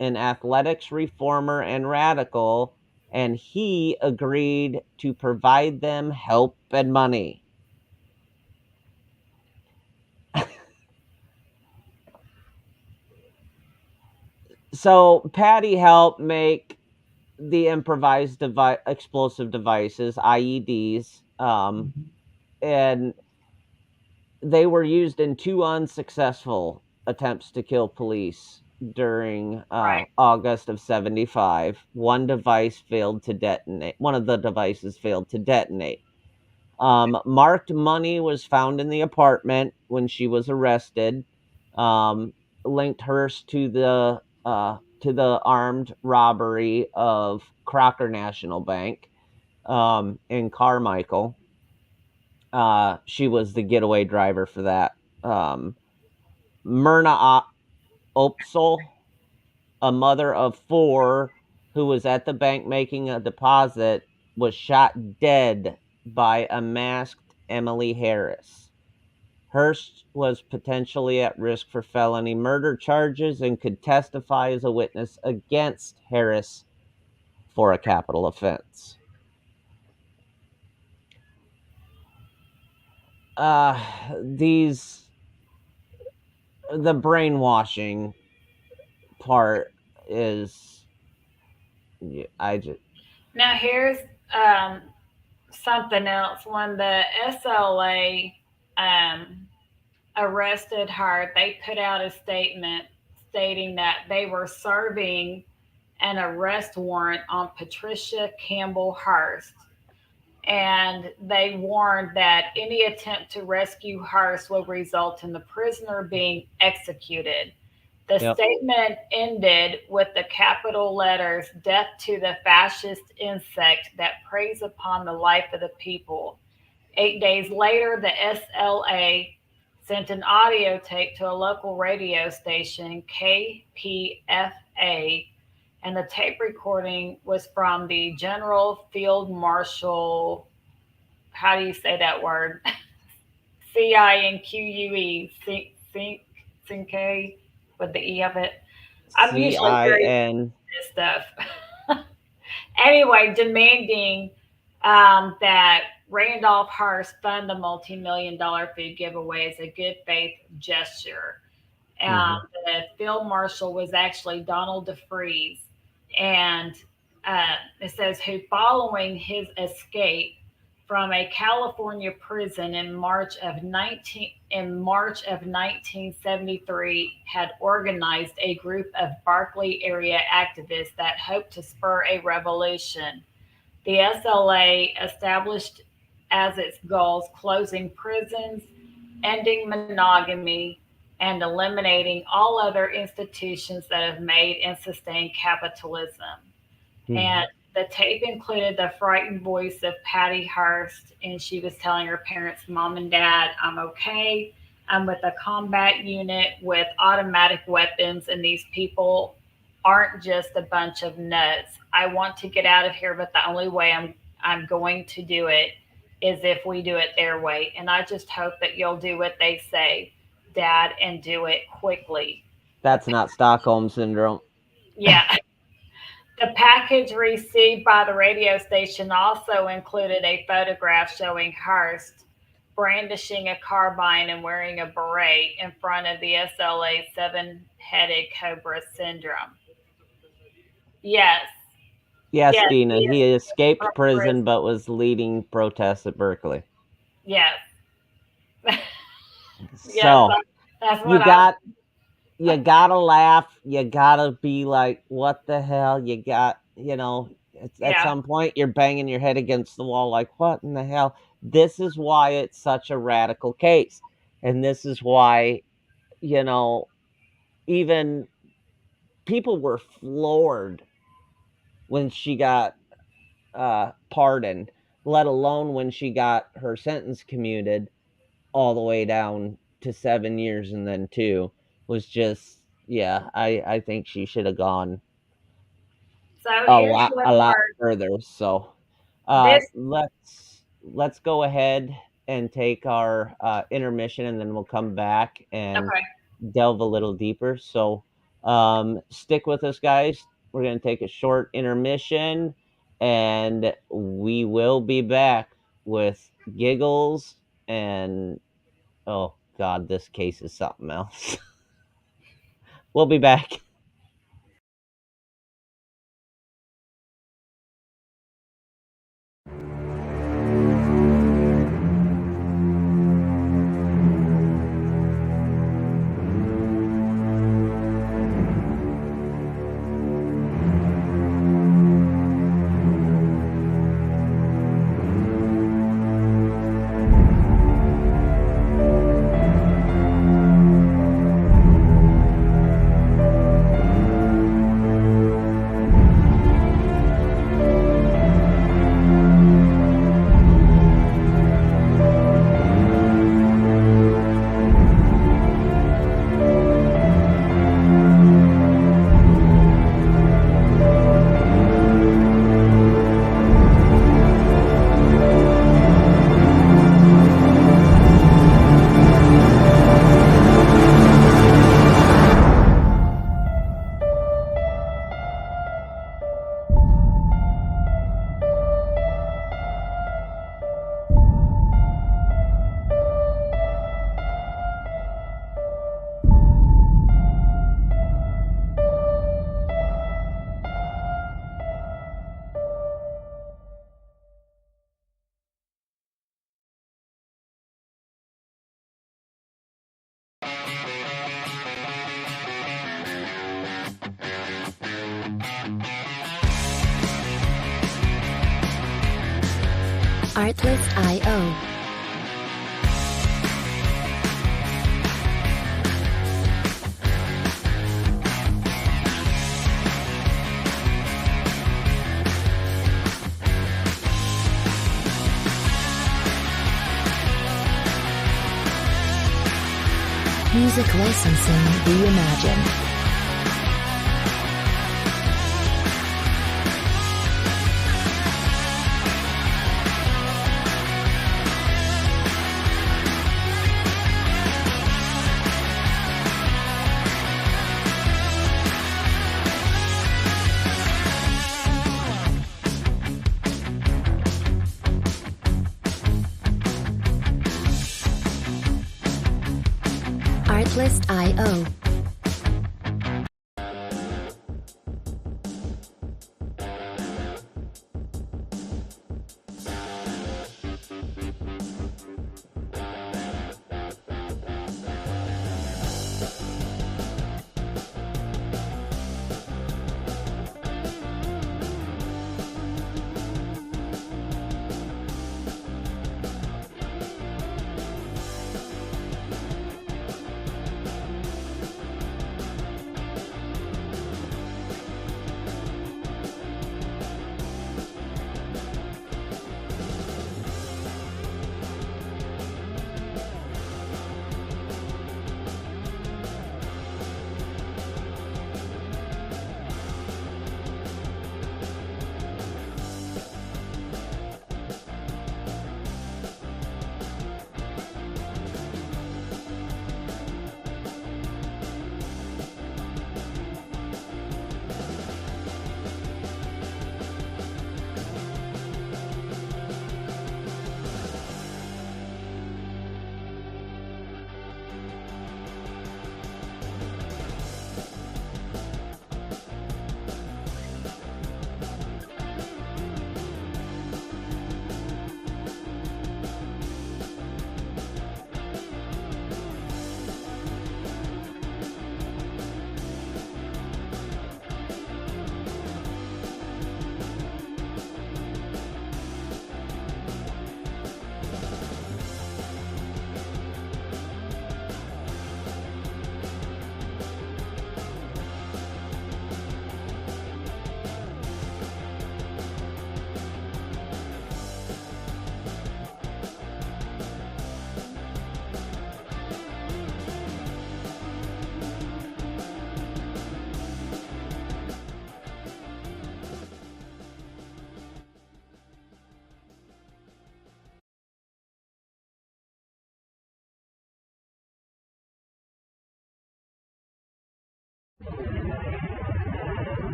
an athletics reformer and radical, and he agreed to provide them help and money. So Patty helped make the improvised explosive devices, IEDs, and they were used in 2 unsuccessful attempts to kill police during Right. August of 75. One device failed to detonate. One of the devices failed to detonate. Marked money was found in the apartment when she was arrested. Um, Linked Hearst to the armed robbery of Crocker National Bank in Carmichael. She was the getaway driver for that. Myrna Opsel, a mother of four who was at the bank making a deposit, was shot dead by a masked Emily Harris. Hearst was potentially at risk for felony murder charges and could testify as a witness against Harris for a capital offense. These the brainwashing part is I just Now here's um, something else. When the SLA um, arrested her, they put out a statement stating that they were serving an arrest warrant on Patricia Campbell Hearst. And they warned that any attempt to rescue Hearst will result in the prisoner being executed. The yep. statement ended with the capital letters, "Death to the fascist insect that preys upon the life of the people." 8 days later, the SLA sent an audio tape to a local radio station, KPFA, and the tape recording was from the General Field Marshal. How do you say that word? Cinque, Cinque, with the E of it. I'm usually very CIN. this stuff. Anyway, demanding that Randolph Hearst fund the multi-million-dollar food giveaway as a good faith gesture. Mm-hmm. The field marshal was actually Donald DeFries, and it says who, following his escape from a California prison in March of 1973 had organized a group of Berkeley area activists that hoped to spur a revolution. The SLA established as its goals closing prisons, ending monogamy, and eliminating all other institutions that have made and sustained capitalism. And Mhm. the tape included the frightened voice of Patty Hearst, and she was telling her parents, Mom and Dad, I'm okay. I'm with a combat unit with automatic weapons, and these people aren't just a bunch of nuts. I want to get out of here, but the only way I'm going to do it is if we do it their way. And I just hope that you'll do what they say, Dad, and do it quickly. The That's not Stockholm syndrome. yeah, the package received by the radio station also included a photograph showing Hearst brandishing a carbine and wearing a beret in front of the SLA seven headed cobra syndrome. Yes, Yes, yes, Dina, he is he from escaped prison prison. but was leading protests at Berkeley. Yes, yes, So that's you what I. got you gotta laugh. You gotta be like, what the hell? At Yeah, some point you're banging your head against the wall, like, what in the hell? This is why it's such a radical case, and this is why you know even people were floored when she got pardoned, let alone when she got her sentence commuted all the way down to 7 years and then two. Was just, yeah, I think she should have gone so here's a what lot worked. further. So This, let's go ahead and take our intermission, and then we'll come back and okay, delve a little deeper. So stick with us, guys. We're going to take a short intermission, and we will be back with giggles and, oh God, this case is something else. We'll be back. Artlist.io. Music licensing reimagined. Artlist.io.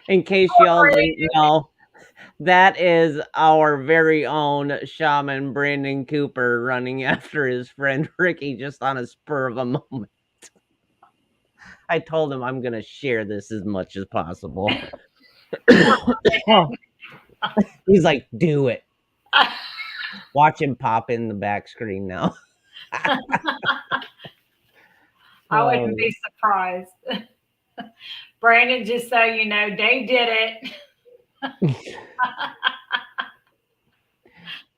In case y'all didn't know, that is our very own shaman Brandon Cooper running after his friend Ricky just on a spur of a moment. I told him I'm gonna share this as much as possible. He's like, do it. Watch him pop in the back screen now. I wouldn't Oh, be surprised. Brandon, just so you know, Dave did it.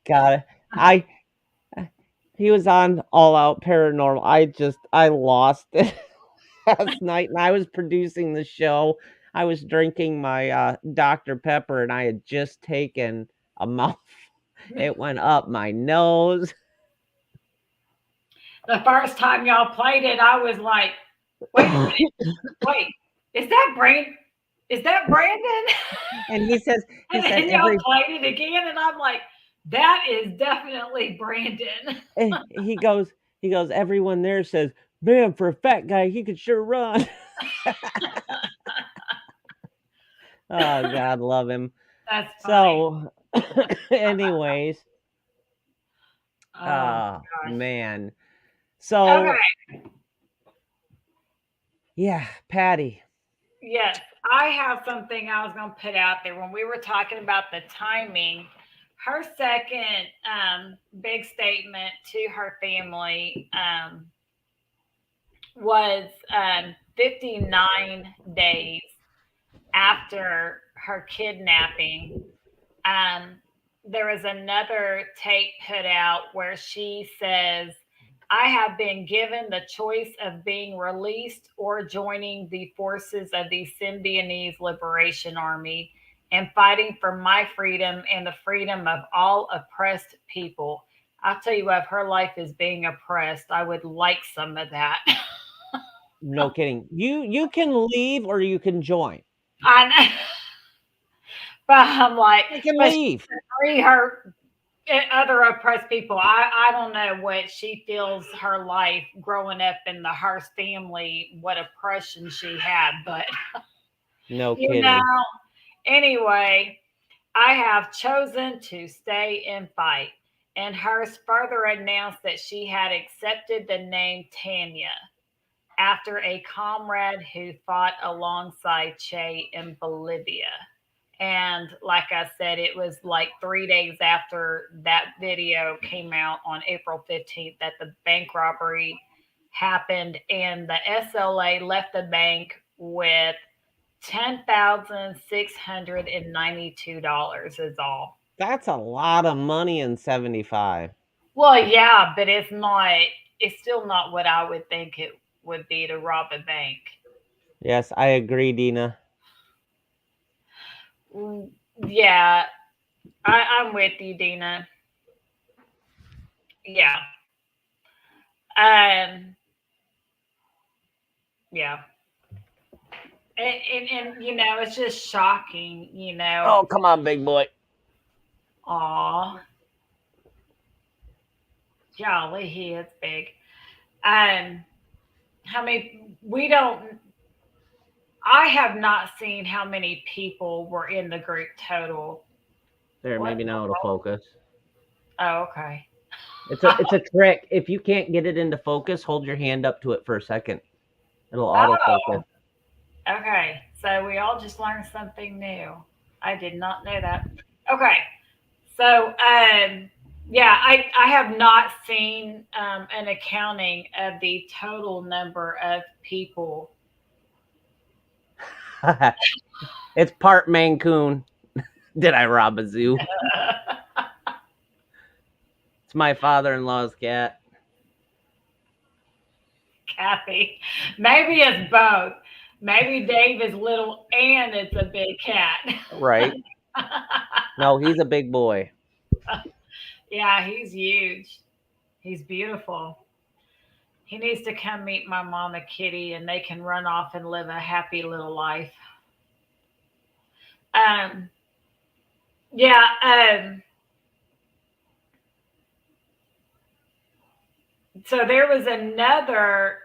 God, I he was on All Out Paranormal. I lost it last night, and I was producing the show. I was drinking my Dr. Pepper, and I had just taken a mouth. It went up my nose. The first time y'all played it, I was like, wait a minute, wait, is that Brandon? Is that Brandon? And he And said then y'all played it again, and I'm like, that is definitely Brandon. he goes, everyone there says, man, for a fat guy, he could sure run. Oh, God, love him. That's funny. So, anyways, Oh gosh. man. So, Okay. yeah, Patty. Yes, I have something I was going to put out there when we were talking about the timing. Her second big statement to her family was 59 days after her kidnapping. Um, there was another tape put out where she says, I have been given the choice of being released or joining the forces of the Symbionese Liberation Army and fighting for my freedom and the freedom of all oppressed people. I'll tell you what, if her life is being oppressed, I would like some of that. No kidding. You can leave or you can join. I know. But I'm like, You can but she leave. free her other oppressed people. I don't know what she feels her life growing up in the Hearst family, what oppression she had, but No you know, kidding. anyway, I have chosen to stay and fight. And Hearst further announced that she had accepted the name Tanya after a comrade who fought alongside Che in Bolivia. And like I said, it was like 3 days after that video came out on April 15th that the bank robbery happened, and the SLA left the bank with $10,692 is all. That's a lot of money in 75. Well, yeah, but it's still not what I would think it would be to rob a bank. Yes, I agree, Dina. Mm, yeah, I'm with you, Dina. Yeah. Um, yeah. And it's just shocking, Oh, come on, big boy. Aw, golly, he is big. Um, how many we don't I have not seen how many people were in the group total. There, What maybe in the now it'll world? focus. Oh, okay. It's a trick. If you can't get it into focus, hold your hand up to it for a second. It'll Oh, autofocus. okay. So we all just learned something new. I did not know that. Okay. So, yeah, I have not seen an accounting of the total number of people. It's part Mancoon. Did I rob a zoo? It's my father-in-law's cat. Kathy, maybe it's both. Maybe Dave is little and it's a big cat. Right. No, he's a big boy. Yeah, he's huge. He's beautiful. He needs to come meet my mama Kitty and they can run off and live a happy little life. Um, yeah, so there was another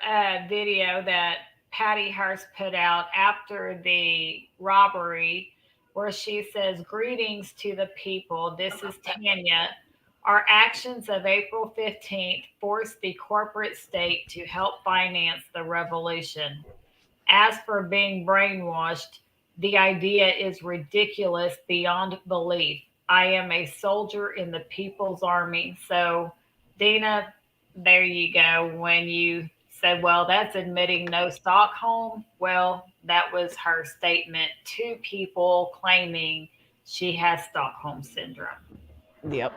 video that Patty Hearst put out after the robbery, where she says, "Greetings to the people. This is Tanya. Our actions of April 15th forced the corporate state to help finance the revolution. As for being brainwashed, the idea is ridiculous beyond belief. I am a soldier in the People's Army." So, Dina, there you go. When you said, well, that's admitting no Stockholm, well, that was her statement to people claiming she has Stockholm syndrome. Yep.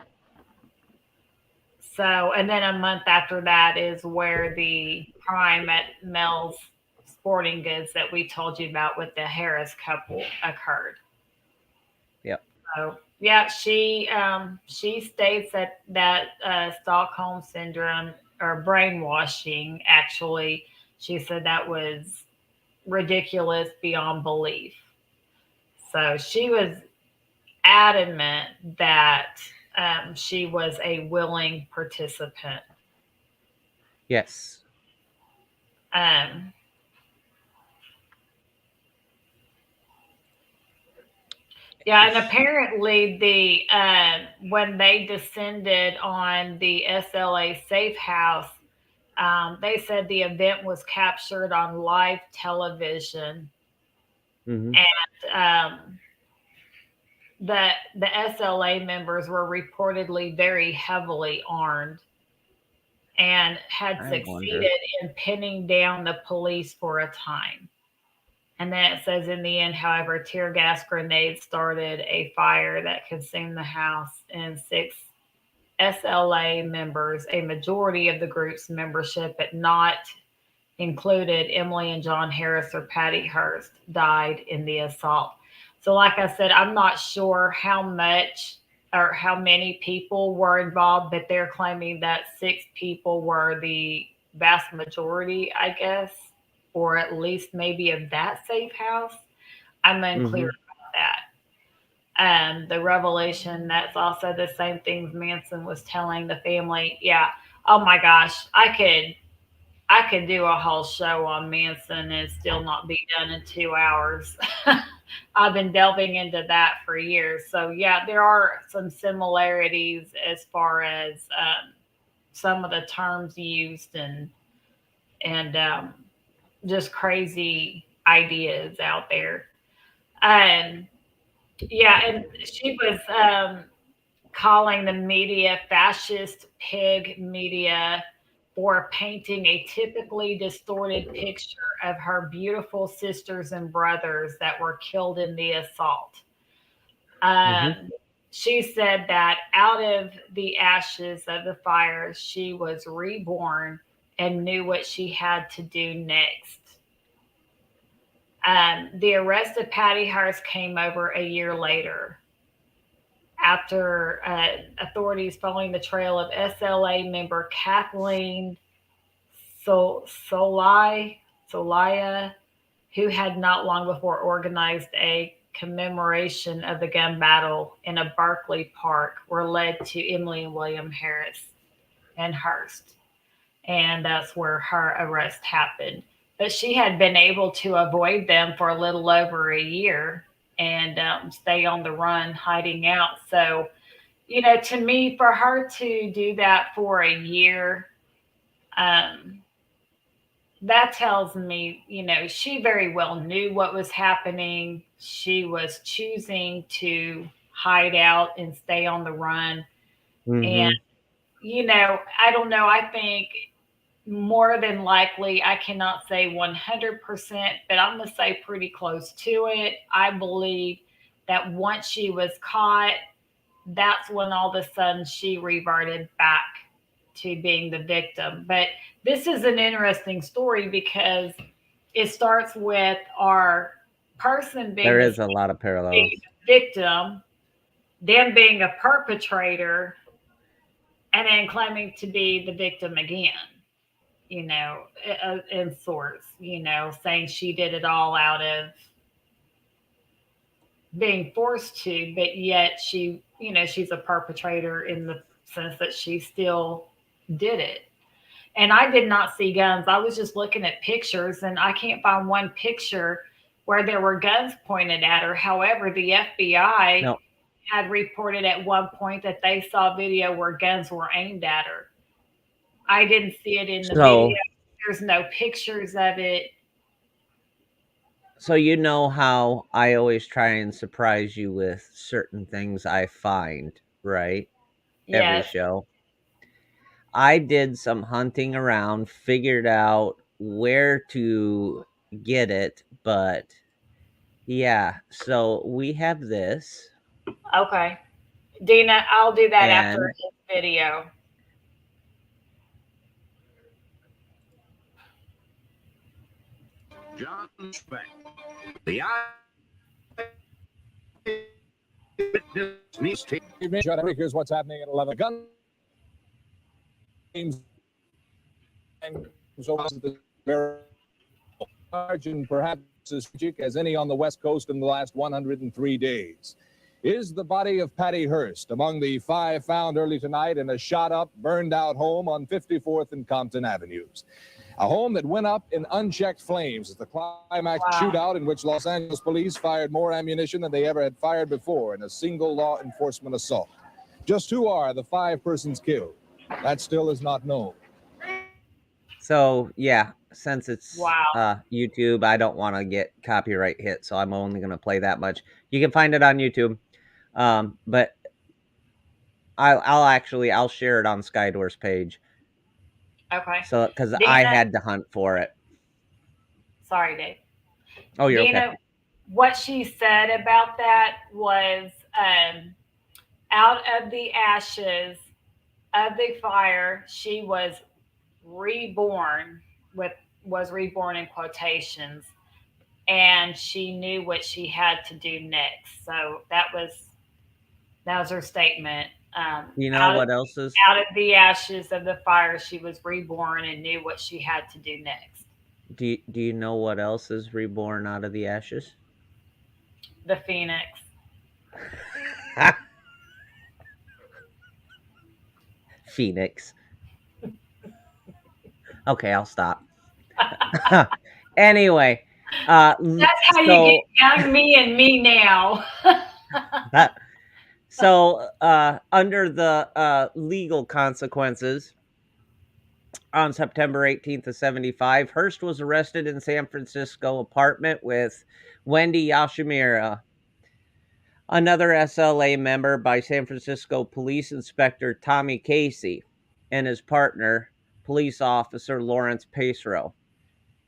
So, and then a month after that is where the crime at Mel's Sporting Goods that we told you about with the Harris couple occurred. Yep. So, yeah, she states that Stockholm syndrome or brainwashing, actually, she said that was ridiculous beyond belief. So she was adamant that she was a willing participant. Yes. Um, yeah, and Sh- apparently the when they descended on the SLA safe house, they said the event was captured on live television, mhm. and the SLA members were reportedly very heavily armed and had I wonder. succeeded in pinning down the police for a time. And then it says in the end, however, tear gas grenades started a fire that consumed the house, and six SLA members, a majority of the group's membership, but not included Emily and John Harris or Patty Hearst, died in the assault. So, like I said, I'm not sure how much or how many people were involved, but they're claiming that six people were the vast majority, I guess, or at least maybe of that safe house. I'm unclear Mhm. about that. The revelation, that's also the same things Manson was telling the family. Yeah. Oh my gosh, I could do a whole show on Manson and still not be done in 2 hours. I've been delving into that for years. So yeah, there are some similarities as far as some of the terms used, and just crazy ideas out there. Um, yeah, and she was calling the media fascist pig media for painting a typically distorted picture of her beautiful sisters and brothers that were killed in the assault. Mhm. Um, she said that out of the ashes of the fire, she was reborn and knew what she had to do next. The arrest of Patty Hearst came over a year later after authorities following the trail of SLA member Kathleen Solai, Solaya, who had not long before organized a commemoration of the gun battle in a Berkeley park, were led to Emily and William Harris and Hearst. And that's where her arrest happened. But she had been able to avoid them for a little over a year and stay on the run, hiding out. So, to me, for her to do that for a year, um, that tells me, she very well knew what was happening. She was choosing to hide out and stay on the run. And, Mhm. I don't know. I think more than likely, I cannot say 100%, but I'm going to say pretty close to it. I believe that once she was caught, that's when all of a sudden she reverted back to being the victim. But this is an interesting story because it starts with our person being There the is a lot of being parallels. the victim, then being a perpetrator, and then claiming to be the victim again. In sorts, saying she did it all out of being forced to, but yet she's a perpetrator in the sense that she still did it. And I did not see guns. I was just looking at pictures, and I can't find one picture where there were guns pointed at her. However, the FBI No. had reported at one point that they saw video where guns were aimed at her. I didn't see it in the video. So There's no pictures of it. so you know how I always try and surprise you with certain things I find, right? Every Yes. show. I did some hunting around, figured out where to get it, but yeah, so we have this, Okay. Dina, I'll do that after and this video. John Speck. The eyewitness team. Here's what's happening at 11. Gun teams so the very large and perhaps as strategic as any on the West Coast in the last 103 days. Is the body of Patty Hearst among the 5 found early tonight in a shot-up, burned-out home on 54th and Compton Avenues. A home that went up in unchecked flames as the climax shootout in which Los Angeles police fired more ammunition than they ever had fired before in a single law enforcement assault. Just who are the 5 persons killed? That still is not known. so yeah, since it's Wow. YouTube, I don't want to get copyright hit, so I'm only going to play that much. You can find it on YouTube, but I'll share it on Skydoor's page. Okay. So because I Dina, had to hunt for it. sorry, Dave. Oh, you're okay. Dina, what she said about that was out of the ashes of the fire, she was reborn with was reborn in quotations, and she knew what she had to do next. So that was her statement. You know Out of what else is? out of the ashes of the fire, she was reborn and knew what she had to do next. Do you know what else is reborn out of the ashes? The phoenix. Phoenix. Okay, I'll stop. Anyway, That's how you so get young me and me now. so under the legal consequences, on September 18th of 75, Hearst was arrested in San Francisco apartment with Wendy Yashimura, another SLA member, by San Francisco Police Inspector Tommy Casey and his partner, Police Officer Lawrence Pesro,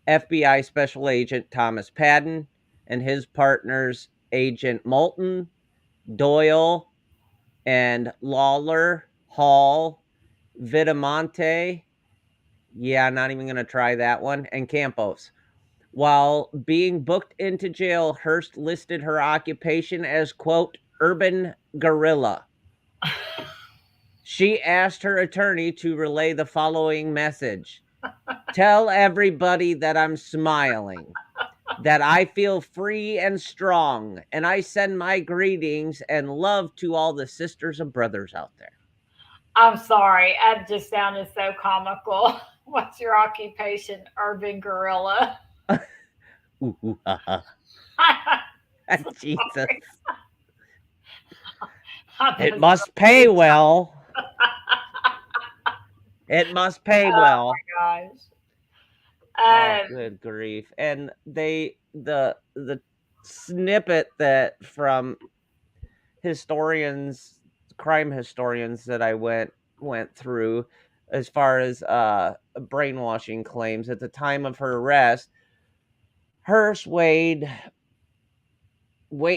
FBI Special Agent Thomas Padden, and his partners, Agent Moulton, Doyle, and Lawler, Hall, Vitamonte. Yeah, not even going to try that one. And Campos. While being booked into jail, Hearst listed her occupation as, quote, urban guerrilla. She asked her attorney to relay the following message: tell everybody that I'm smiling, that I feel free and strong, and I send my greetings and love to all the sisters and brothers out there. I'm sorry, that just sounded so comical. What's your occupation? Urban gorilla. Ooh, ooh, Jesus. It must pay well. It must pay well. Oh my gosh. Oh, good grief. And the snippet that from historians, crime historians, that I went through, as far as brainwashing claims, at the time of her arrest, Hearst weight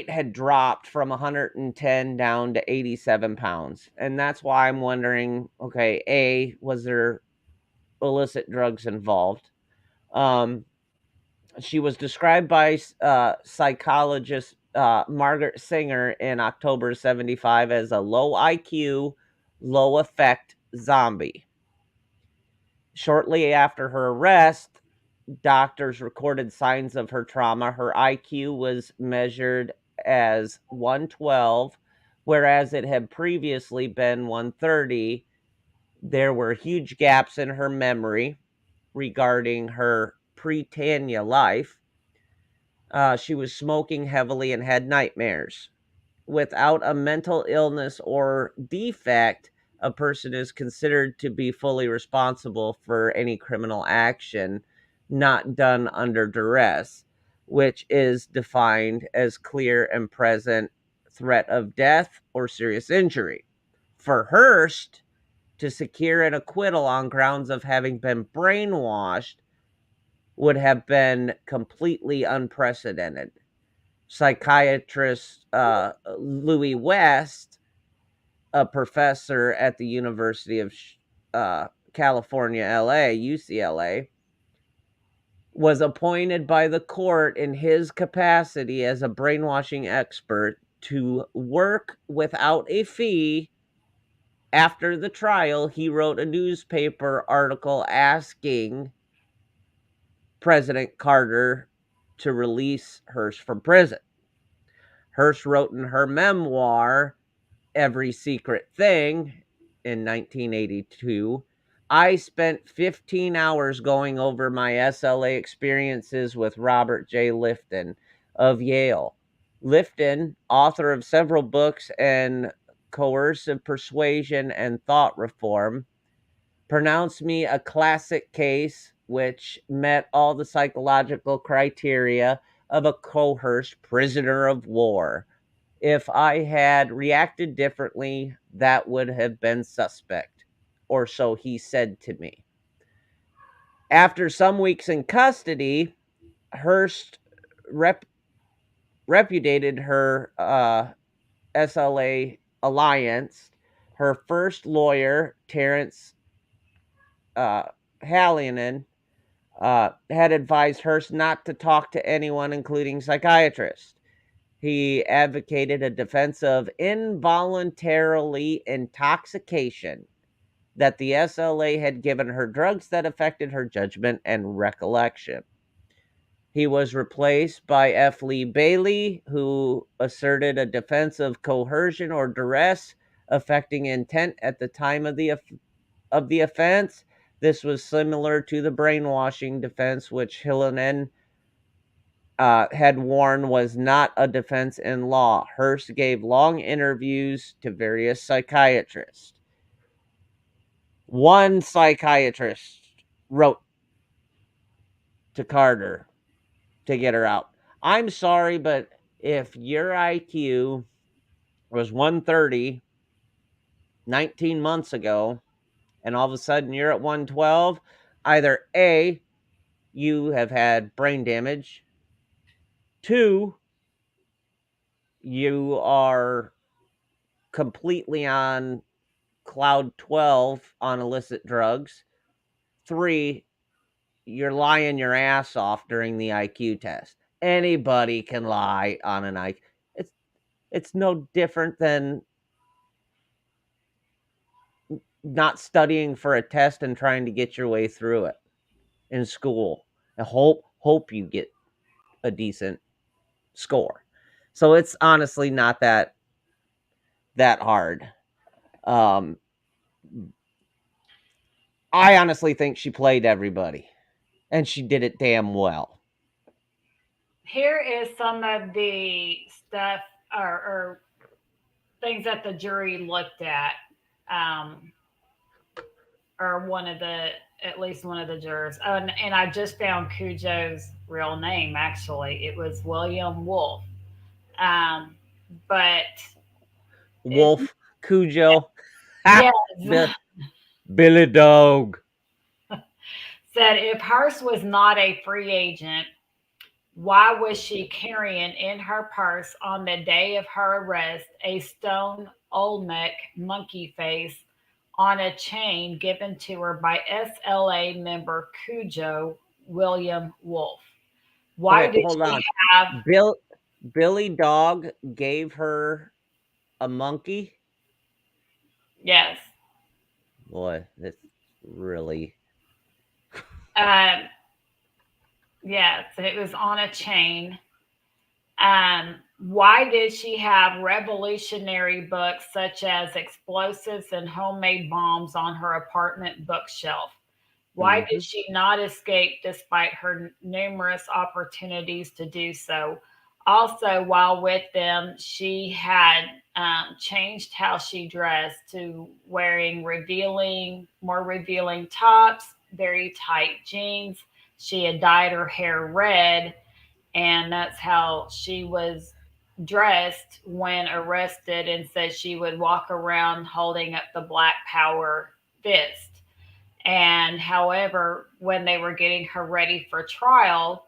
had dropped from 110 down to 87 pounds. And that's why I'm wondering, okay, A, was there illicit drugs involved? She was described by psychologist Margaret Singer in October 75 as a low IQ, low effect zombie. Shortly after her arrest, doctors recorded signs of her trauma. Her IQ was measured as 112, whereas it had previously been 130 There were huge gaps in her memory regarding her pre-Tanya life. She was smoking heavily and had nightmares. Without a mental illness or defect, a person is considered to be fully responsible for any criminal action not done under duress, which is defined as clear and present threat of death or serious injury. For Hearst to secure an acquittal on grounds of having been brainwashed would have been completely unprecedented. Psychiatrist Louis West, a professor at the University of California, LA, UCLA, was appointed by the court in his capacity as a brainwashing expert to work without a fee. After the trial, he wrote a newspaper article asking President Carter to release Hearst from prison. Hearst wrote in her memoir, Every Secret Thing, in 1982, I spent 15 hours going over my SLA experiences with Robert J. Lifton of Yale. Lifton, author of several books and Coercive Persuasion and Thought Reform, pronounced me a classic case which met all the psychological criteria of a coerced prisoner of war. If I had reacted differently, that would have been suspect, or so he said to me. After some weeks in custody, Hearst repudiated her SLA alliance. Her first lawyer, Terrence Hallinan, had advised Hearst not to talk to anyone, including psychiatrists. He advocated a defense of involuntarily intoxication, that the SLA had given her drugs that affected her judgment and recollection. He was replaced by F. Lee Bailey, who asserted a defense of coercion or duress affecting intent at the time of the offense. This was similar to the brainwashing defense, which Hallinan had warned was not a defense in law. Hearst gave long interviews to various psychiatrists. One psychiatrist wrote to Carter to get her out. I'm sorry, but if your IQ was 130 19 months ago and all of a sudden you're at 112, either A, you have had brain damage, 2, you are completely on cloud 12 on illicit drugs, 3, you're lying your ass off during the IQ test. Anybody can lie on an IQ. It's no different than not studying for a test and trying to get your way through it in school. And hope you get a decent score. So it's honestly not that hard. I honestly think she played everybody, and she did it damn well. Here is some of the stuff or things that the jury looked at, um, or one of the at least one of the jurors. Oh, and I just found Cujo's real name. Actually, it was William Wolf. Um, but it, Wolf, Cujo, yes, Billy Dog. said if Hearst was not a free agent, why was she carrying in her purse on the day of her arrest a stone Olmec monkey face on a chain given to her by SLA member Cujo William Wolf? Why Okay, did hold she on. have? Billy Dog gave her a monkey. Yes. Boy, that's really Um, yes, it was on a chain. Why did she have revolutionary books such as explosives and homemade bombs on her apartment bookshelf? Why Mm-hmm. did she not escape despite her numerous opportunities to do so? Also, while with them, she had changed how she dressed to wearing more revealing tops, very tight jeans. She had dyed her hair red, and that's how she was dressed when arrested, and said she would walk around holding up the Black Power fist. And however, when they were getting her ready for trial,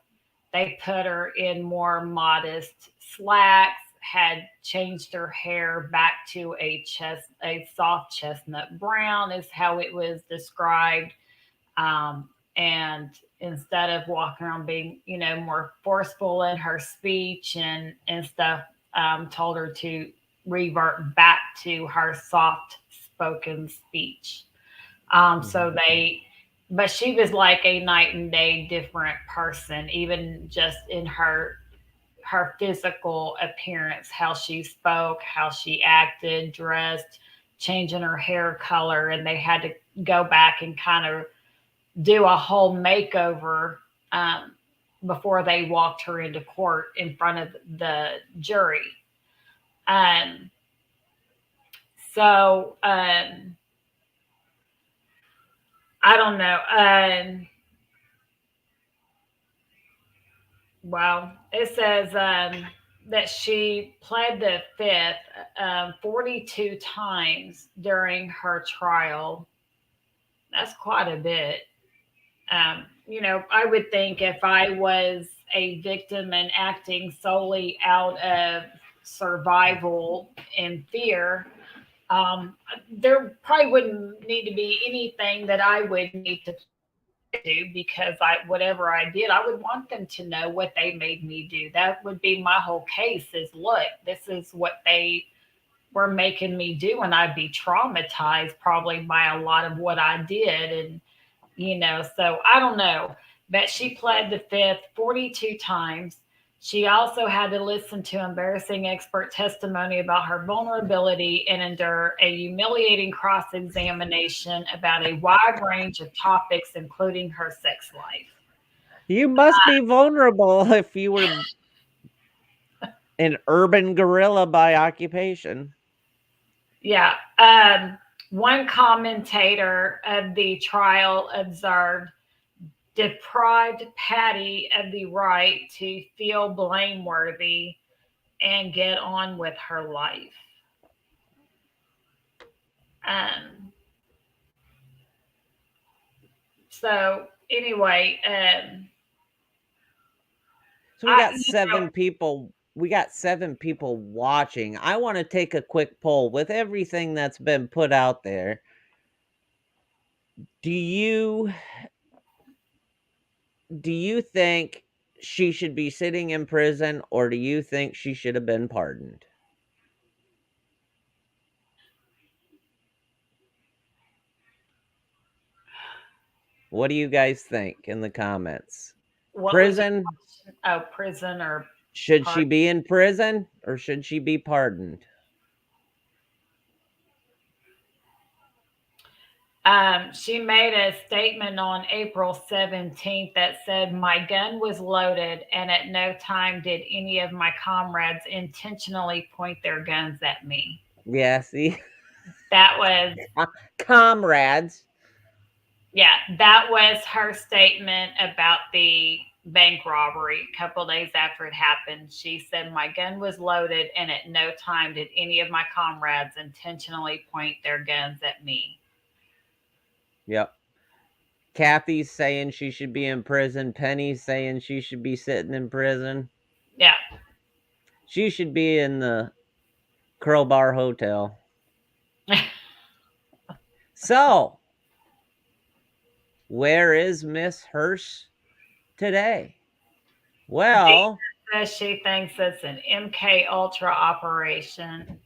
they put her in more modest slacks, had changed her hair back to a soft chestnut brown, is how it was described. And instead of walking around being, more forceful in her speech and stuff, told her to revert back to her soft spoken speech. So but she was like a night and day different person, even just in her physical appearance, how she spoke, how she acted, dressed, changing her hair color, and they had to go back and kind of do a whole makeover um, before they walked her into court in front of the jury. Um, so I don't know. Well, it says that she pled the fifth 42 times during her trial. That's quite a bit. I would think if I was a victim and acting solely out of survival and fear, there probably wouldn't need to be anything that I would need to do, because whatever I did, I would want them to know what they made me do. That would be my whole case: is look, this is what they were making me do, and I'd be traumatized probably by a lot of what I did. And so I don't know. But she pled the fifth 42 times. She also had to listen to embarrassing expert testimony about her vulnerability and endure a humiliating cross examination about a wide range of topics, including her sex life. You must be vulnerable if you were an urban gorilla by occupation. Yeah. One commentator of the trial observed, deprived Patty of the right to feel blameworthy and get on with her life. Um, so anyway, So we got 7 people. We got 7 people watching. I want to take a quick poll with everything that's been put out there. Do you think she should be sitting in prison, or do you think she should have been pardoned? What do you guys think in the comments? what was the Prison? question? Oh, prison or Should she pardon? be in prison or should she be pardoned? She made a statement on April 17th that said, "My gun was loaded, and at no time did any of my comrades intentionally point their guns at me." Yeah, see? That was, Comrades. yeah, that was her statement about the bank robbery. A couple days after it happened, she said, "My gun was loaded, and at no time did any of my comrades intentionally point their guns at me." Yep. Kathy's saying she should be in prison. Penny's saying she should be sitting in prison. Yeah. She should be in the Crowbar Hotel. So, where is Miss Hearst today? Well, Dina says she thinks it's an MK Ultra operation.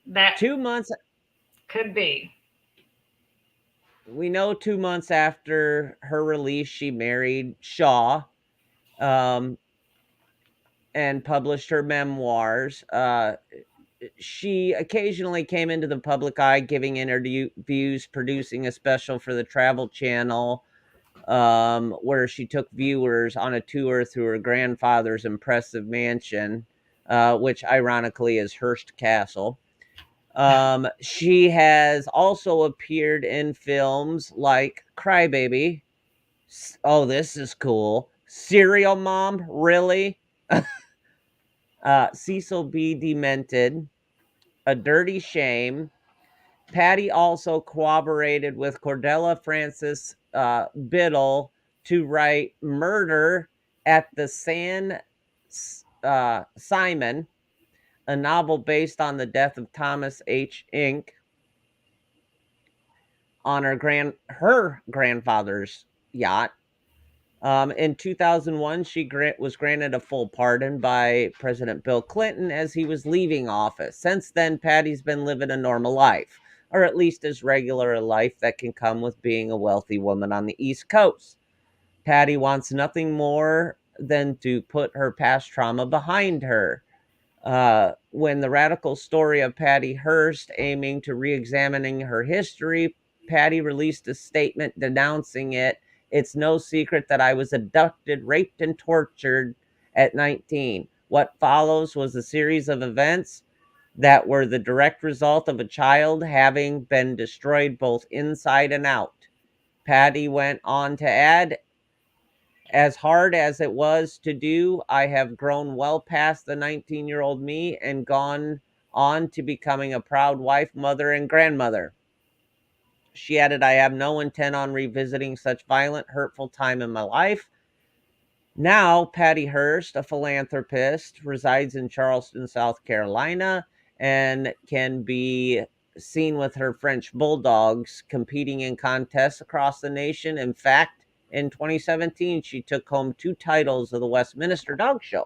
That 2 months, could be. we know 2 months after her release, she married Shaw. Um, and published her memoirs. She occasionally came into the public eye giving interviews, producing a special for the Travel Channel, where she took viewers on a tour through her grandfather's impressive mansion, which ironically is Hearst Castle. She has also appeared in films like Crybaby. Oh, this is cool. Serial Mom, really? Cecil B. Demented, A Dirty Shame. Patty also cooperated with Cordella Francis Biddle to write Murder at the San Simon, a novel based on the death of Thomas H. Inc. on her grandfather's yacht. In 2001, she was granted a full pardon by President Bill Clinton as he was leaving office. Since then, Patty's been living a normal life, or at least as regular a life that can come with being a wealthy woman on the East Coast. Patty wants nothing more than to put her past trauma behind her. When the radical story of Patty Hearst aiming to re-examining her history, Patty released a statement denouncing it. It's no secret that I was abducted, raped, and tortured at 19. What follows was a series of events that were the direct result of a child having been destroyed both inside and out. Patty went on to add, as hard as it was to do, I have grown well past the 19-year-old me and gone on to becoming a proud wife, mother, and grandmother. She added, I have no intent on revisiting such violent, hurtful time in my life. Now, Patty Hearst, a philanthropist, resides in Charleston, South Carolina, and can be seen with her French bulldogs competing in contests across the nation. In fact, in 2017, she took home 2 titles of the Westminster Dog Show.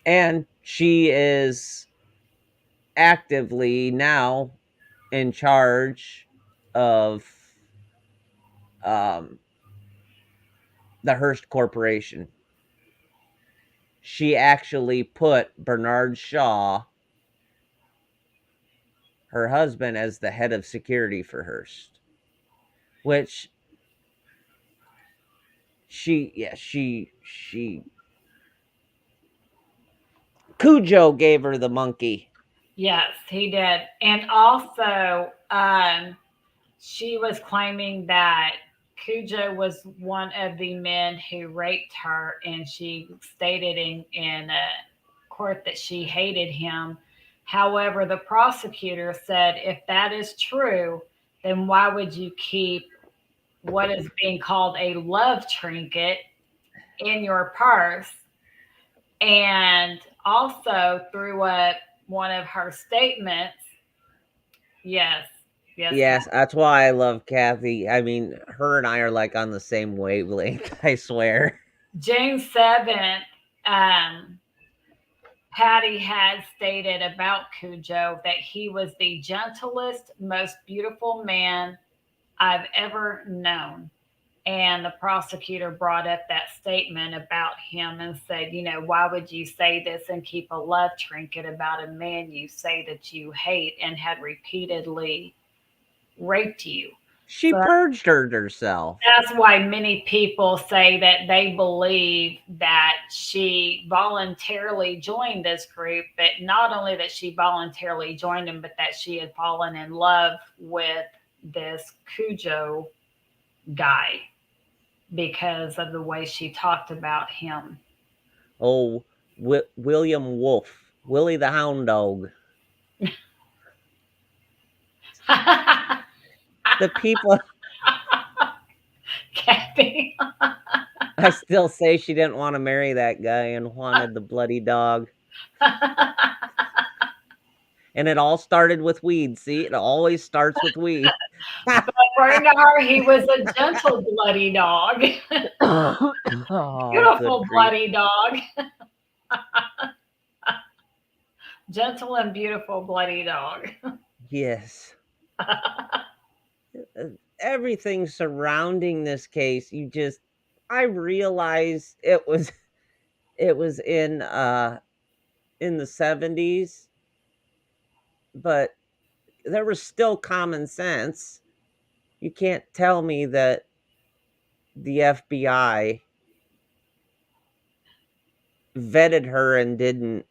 And she is actively now in charge of um, the Hearst Corporation. She actually put Bernard Shaw, her husband, as the head of security for Hearst, which she Cujo gave her the monkey. Yes, he did. And also, she was claiming that Cujo was one of the men who raped her, and she stated in court that she hated him. However, the prosecutor said, if that is true, then why would you keep what is being called a love trinket in your purse? And also threw up one of her statements. Yes, yes, Yes, that's why I love Kathy. I mean, her and I are like on the same wavelength, I swear. June 7th, um, Patty had stated about Cujo that he was the gentlest, most beautiful man I've ever known. And the prosecutor brought up that statement about him and said, why would you say this and keep a love trinket about a man you say that you hate and had repeatedly raped you? She So purged herself. that's why many people say that they believe that she voluntarily joined this group, but not only that she voluntarily joined him, but that she had fallen in love with this Cujo guy because of the way she talked about him. Oh, William Wolfe, Willie the Hound Dog. The people. Kathy. I still say she didn't want to marry that guy and wanted the bloody dog. And it all started with weed. See, it always starts with weed. According to her, he was a gentle, bloody dog. Oh, good Beautiful, grief. bloody dog. Gentle and beautiful, bloody dog. Yes. everything surrounding this case, I realized it was in the 70s, but there was still common sense. You can't tell me that the FBI vetted her and didn't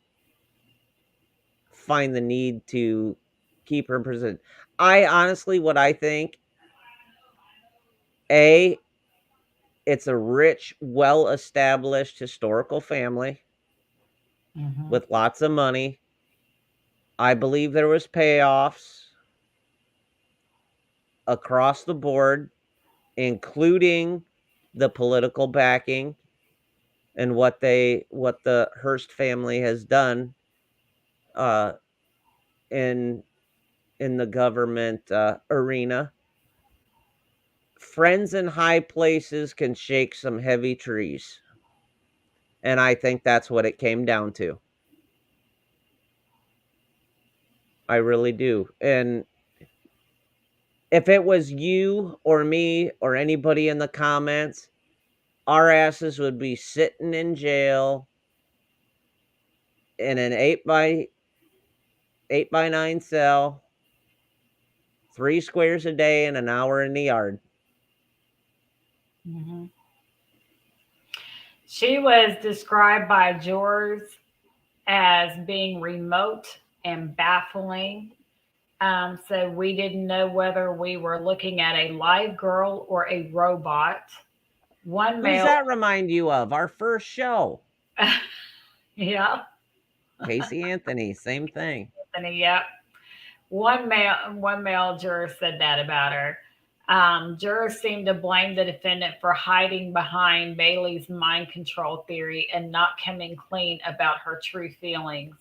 find the need to keep her in prison. I honestly, what I think, A, it's a rich, well established historical family Mm-hmm. with lots of money. I believe there was payoffs across the board, including the political backing and what the Hearst family has done uh, in the government arena. Friends in high places can shake some heavy trees, and I think that's what it came down to. I really do. And if it was you or me or anybody in the comments, our asses would be sitting in jail in an 8 by 9 cell, 3 squares a day and an hour in the yard. Mm-hmm. She was described by jurors as being remote and baffling. So we didn't know whether we were looking at a live girl or a robot. One Who's male, that remind you of? Our first show. yeah, Casey Anthony, same thing. Anthony, yep. One male juror said that about her. Jurors seemed to blame the defendant for hiding behind Bailey's mind control theory and not coming clean about her true feelings.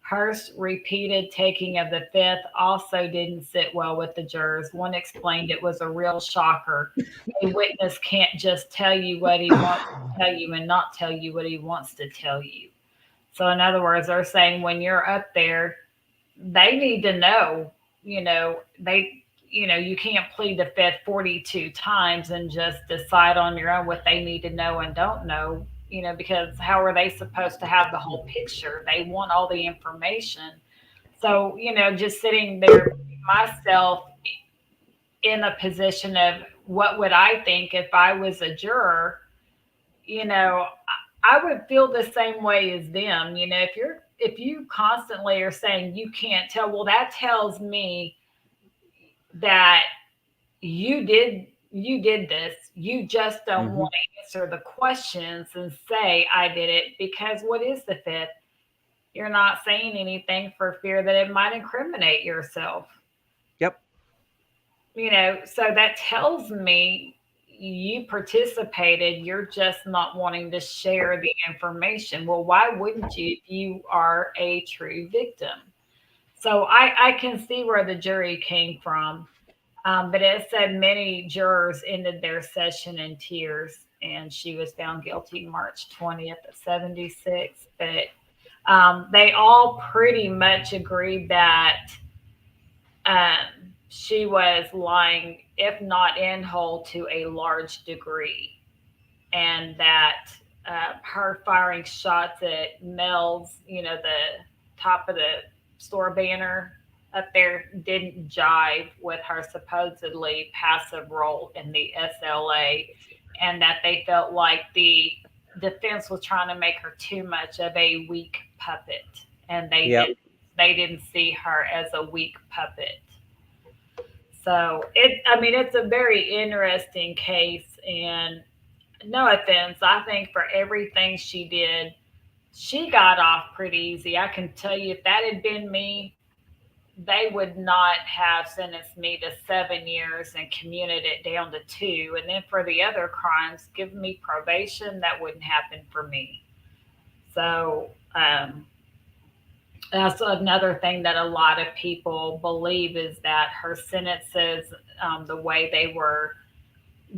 Hearst's repeated taking of the fifth also didn't sit well with the jurors. One explained it was a real shocker. A witness can't just tell you what he wants to tell you and not tell you what he wants to tell you. So, in other words, they're saying when you're up there, they need to know, you can't plead the fifth 42 times and just decide on your own what they need to know and don't know, because how are they supposed to have the whole picture? They want all the information. So, just sitting there myself in a position of what would I think if I was a juror, you know, I would feel the same way as them. If you constantly are saying you can't tell, well, that tells me that you did this. You just don't Hmm. want to answer the questions and say I did it, because what is the fifth? You're not saying anything for fear that it might incriminate yourself. Yep. So that tells me you participated, you're just not wanting to share the information. Well, why wouldn't you if you are a true victim? So I can see where the jury came from. But it said many jurors ended their session in tears, and she was found guilty March 20th of 76. But they all pretty much agreed that she was lying, if not in whole, to a large degree, and that her firing shots at Mel's, the top of the store banner up there, didn't jive with her supposedly passive role in the SLA, and that they felt like the defense was trying to make her too much of a weak puppet, and Yep. they didn't see her as a weak puppet. So it's a very interesting case, and no offense, I think for everything she did, she got off pretty easy. I can tell you, if that had been me, they would not have sentenced me to 7 years and commuted it down to two. And then for the other crimes, give me probation. That wouldn't happen for me. So that's another thing that a lot of people believe, is that her sentences, the way they were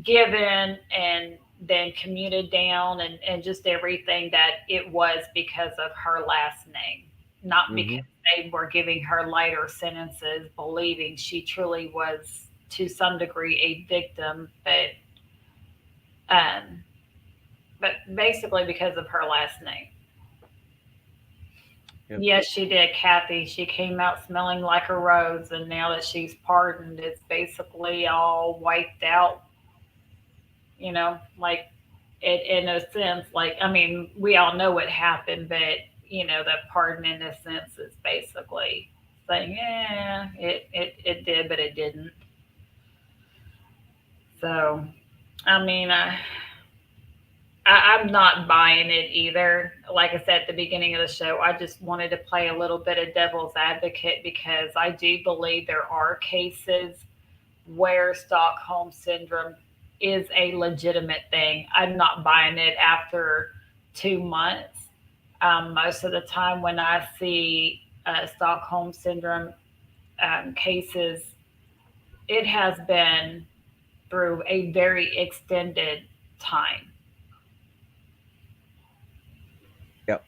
given and then commuted down, and just everything, that it was because of her last name, not because Hmm. they were giving her lighter sentences, believing she truly was, to some degree a victim, um, but basically because of her last name. Yep. Yes, she did, Kathy. She came out smelling like a rose, and now that she's pardoned, it's basically all wiped out. Like it in a sense. Like I mean, we all know what happened, but that pardon in a sense is basically saying, yeah, it did, but it didn't. So, I mean, I'm not buying it either. Like I said at the beginning of the show, I just wanted to play a little bit of devil's advocate because I do believe there are cases where Stockholm syndrome is a legitimate thing. I'm not buying it after 2 months. Most of the time, when I see Stockholm syndrome cases, it has been through a very extended time. Yep.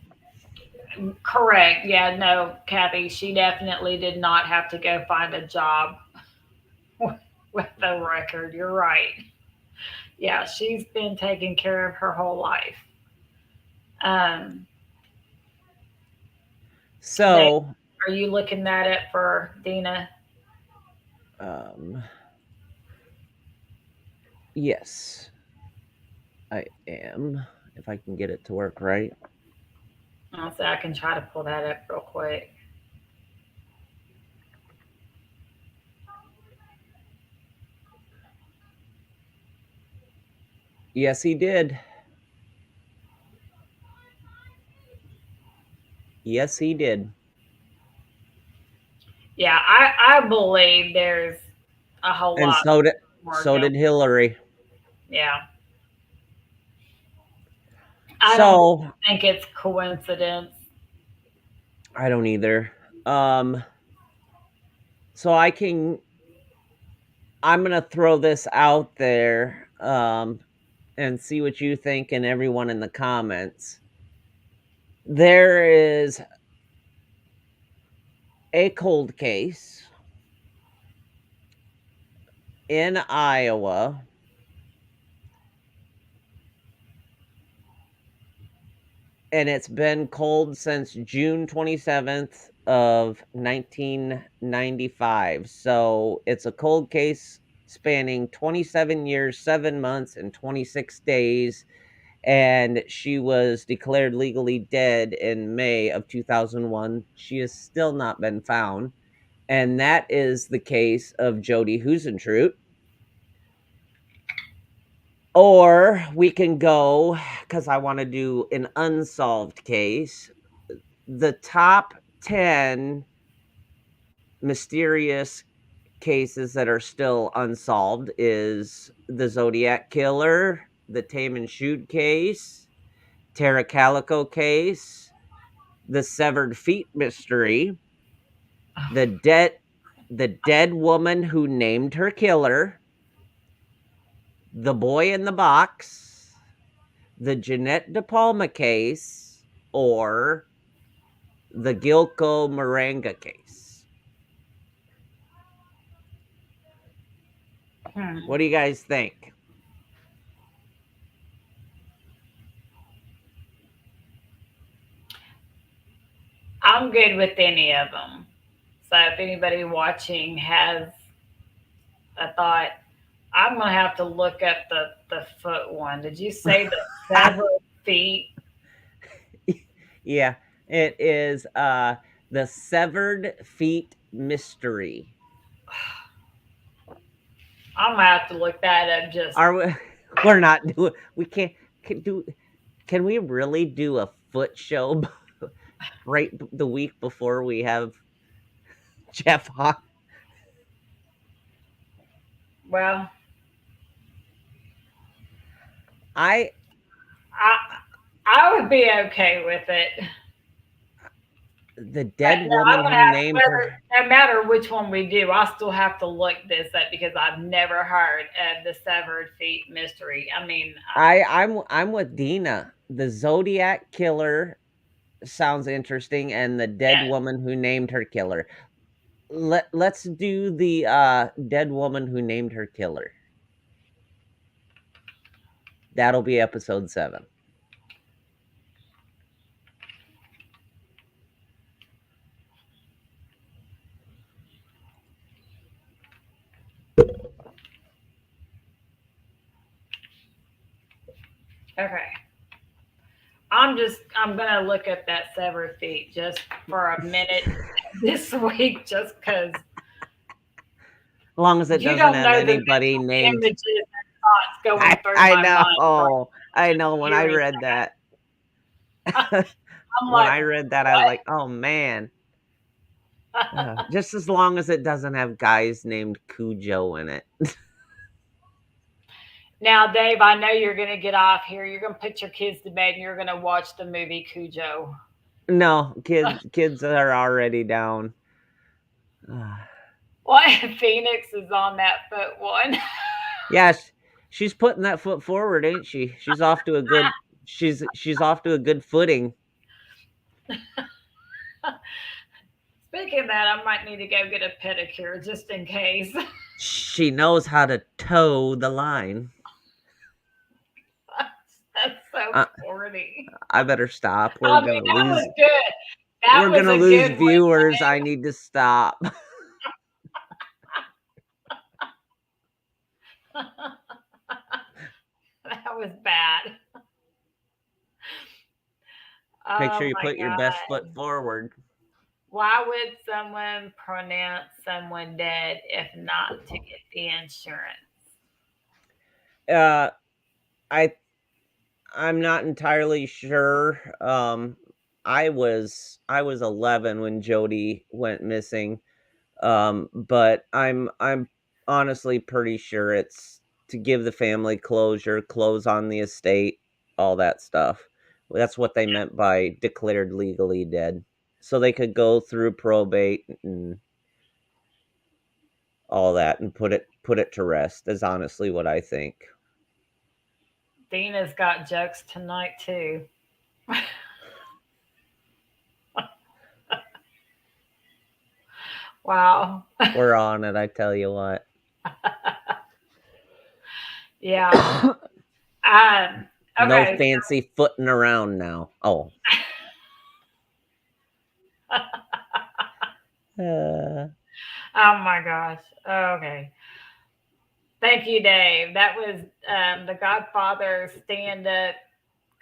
Correct. Yeah, no, Kathy, she definitely did not have to go find a job with a record. You're right. Yeah, she's been taking care of her whole life. Um, Dave, So, are you looking at it for Dina? um, yes, I am. If I can get it to work right. I'll say I can try to pull that up real quick. Yes, he did. Yes, he did. Yeah, I believe there's a whole And lot more so going. did Hillary. Yeah, I don't So, think it's coincidence. I don't either. Um so I'm going to throw this out there and see what you think and everyone in the comments. There is a cold case in Iowa, and it's been cold since June 27th of 1995. So it's a cold case spanning 27 years, 7 months, and 26 days. And she was declared legally dead in May of 2001. She has still not been found. And that is the case of Jody Husentrut. Or we can go, because I want to do an unsolved case, the top 10 mysterious cases that are still unsolved is the Zodiac Killer, the Tame and Shoot case, Tara Calico case, the Severed Feet mystery, the dead woman who named her killer, the boy in the box, the Jeanette De Palma case, or the Gilco Moringa case. Hmm. What do you guys think? I'm good with any of them. So if anybody watching has a thought, I'm gonna have to look up the foot one. Did you say the several feet? Yeah, it is the Severed Feet mystery. I'm gonna have to look that up. Just Are we, we're not doing we can we really do a foot show right the week before we have Jeff on? well, I I I would be okay with it. the But dead no, I'm woman gonna who have named whether her. no matter which one we do, I still have to look this up because I've never heard of the severed feet mystery. I mean, I'm with Dina. The Zodiac Killer sounds interesting, and the dead yeah, woman who named her killer. let's do the dead woman who named her killer. That'll be episode 7. Okay. I'm gonna look up that severed feet just for a minute this week, just because As long as it you doesn't don't have know the anybody mental named. images and thoughts going through I my mind know. I know. When I hearing read that, I'm when like, I read that, I was what? like, oh man. Just as long as it doesn't have guys named Cujo in it. Now, Dave, I know you're gonna get off here. You're gonna put your kids to bed and you're gonna watch the movie Cujo. No, kids are already down. What Phoenix is on that foot one? Yes, she's putting that foot forward, ain't she? She's off to a good she's off to a good footing. Speaking of that, I might need to go get a pedicure just in case. She knows how to toe the line. That's so Uh, corny. I better stop. I mean, that was good. We're That was gonna a lose good one. viewers. I need to stop. That was bad. Make Oh sure you my put your best God. foot forward. Why would someone pronounce someone dead if not to get the insurance? Uh, I I'm not entirely sure. I was 11 when Jody went missing. But I'm honestly pretty sure it's to give the family closure, close on the estate, all that stuff. That's what they meant by declared legally dead. So they could go through probate and all that and put it to rest is honestly what I think. Dina's got jokes tonight too. Wow. We're on it, I tell you what. Yeah. No Okay. fancy footing around now. Oh. Oh my gosh. Okay. Thank you, Dave. That was the Godfather stand-up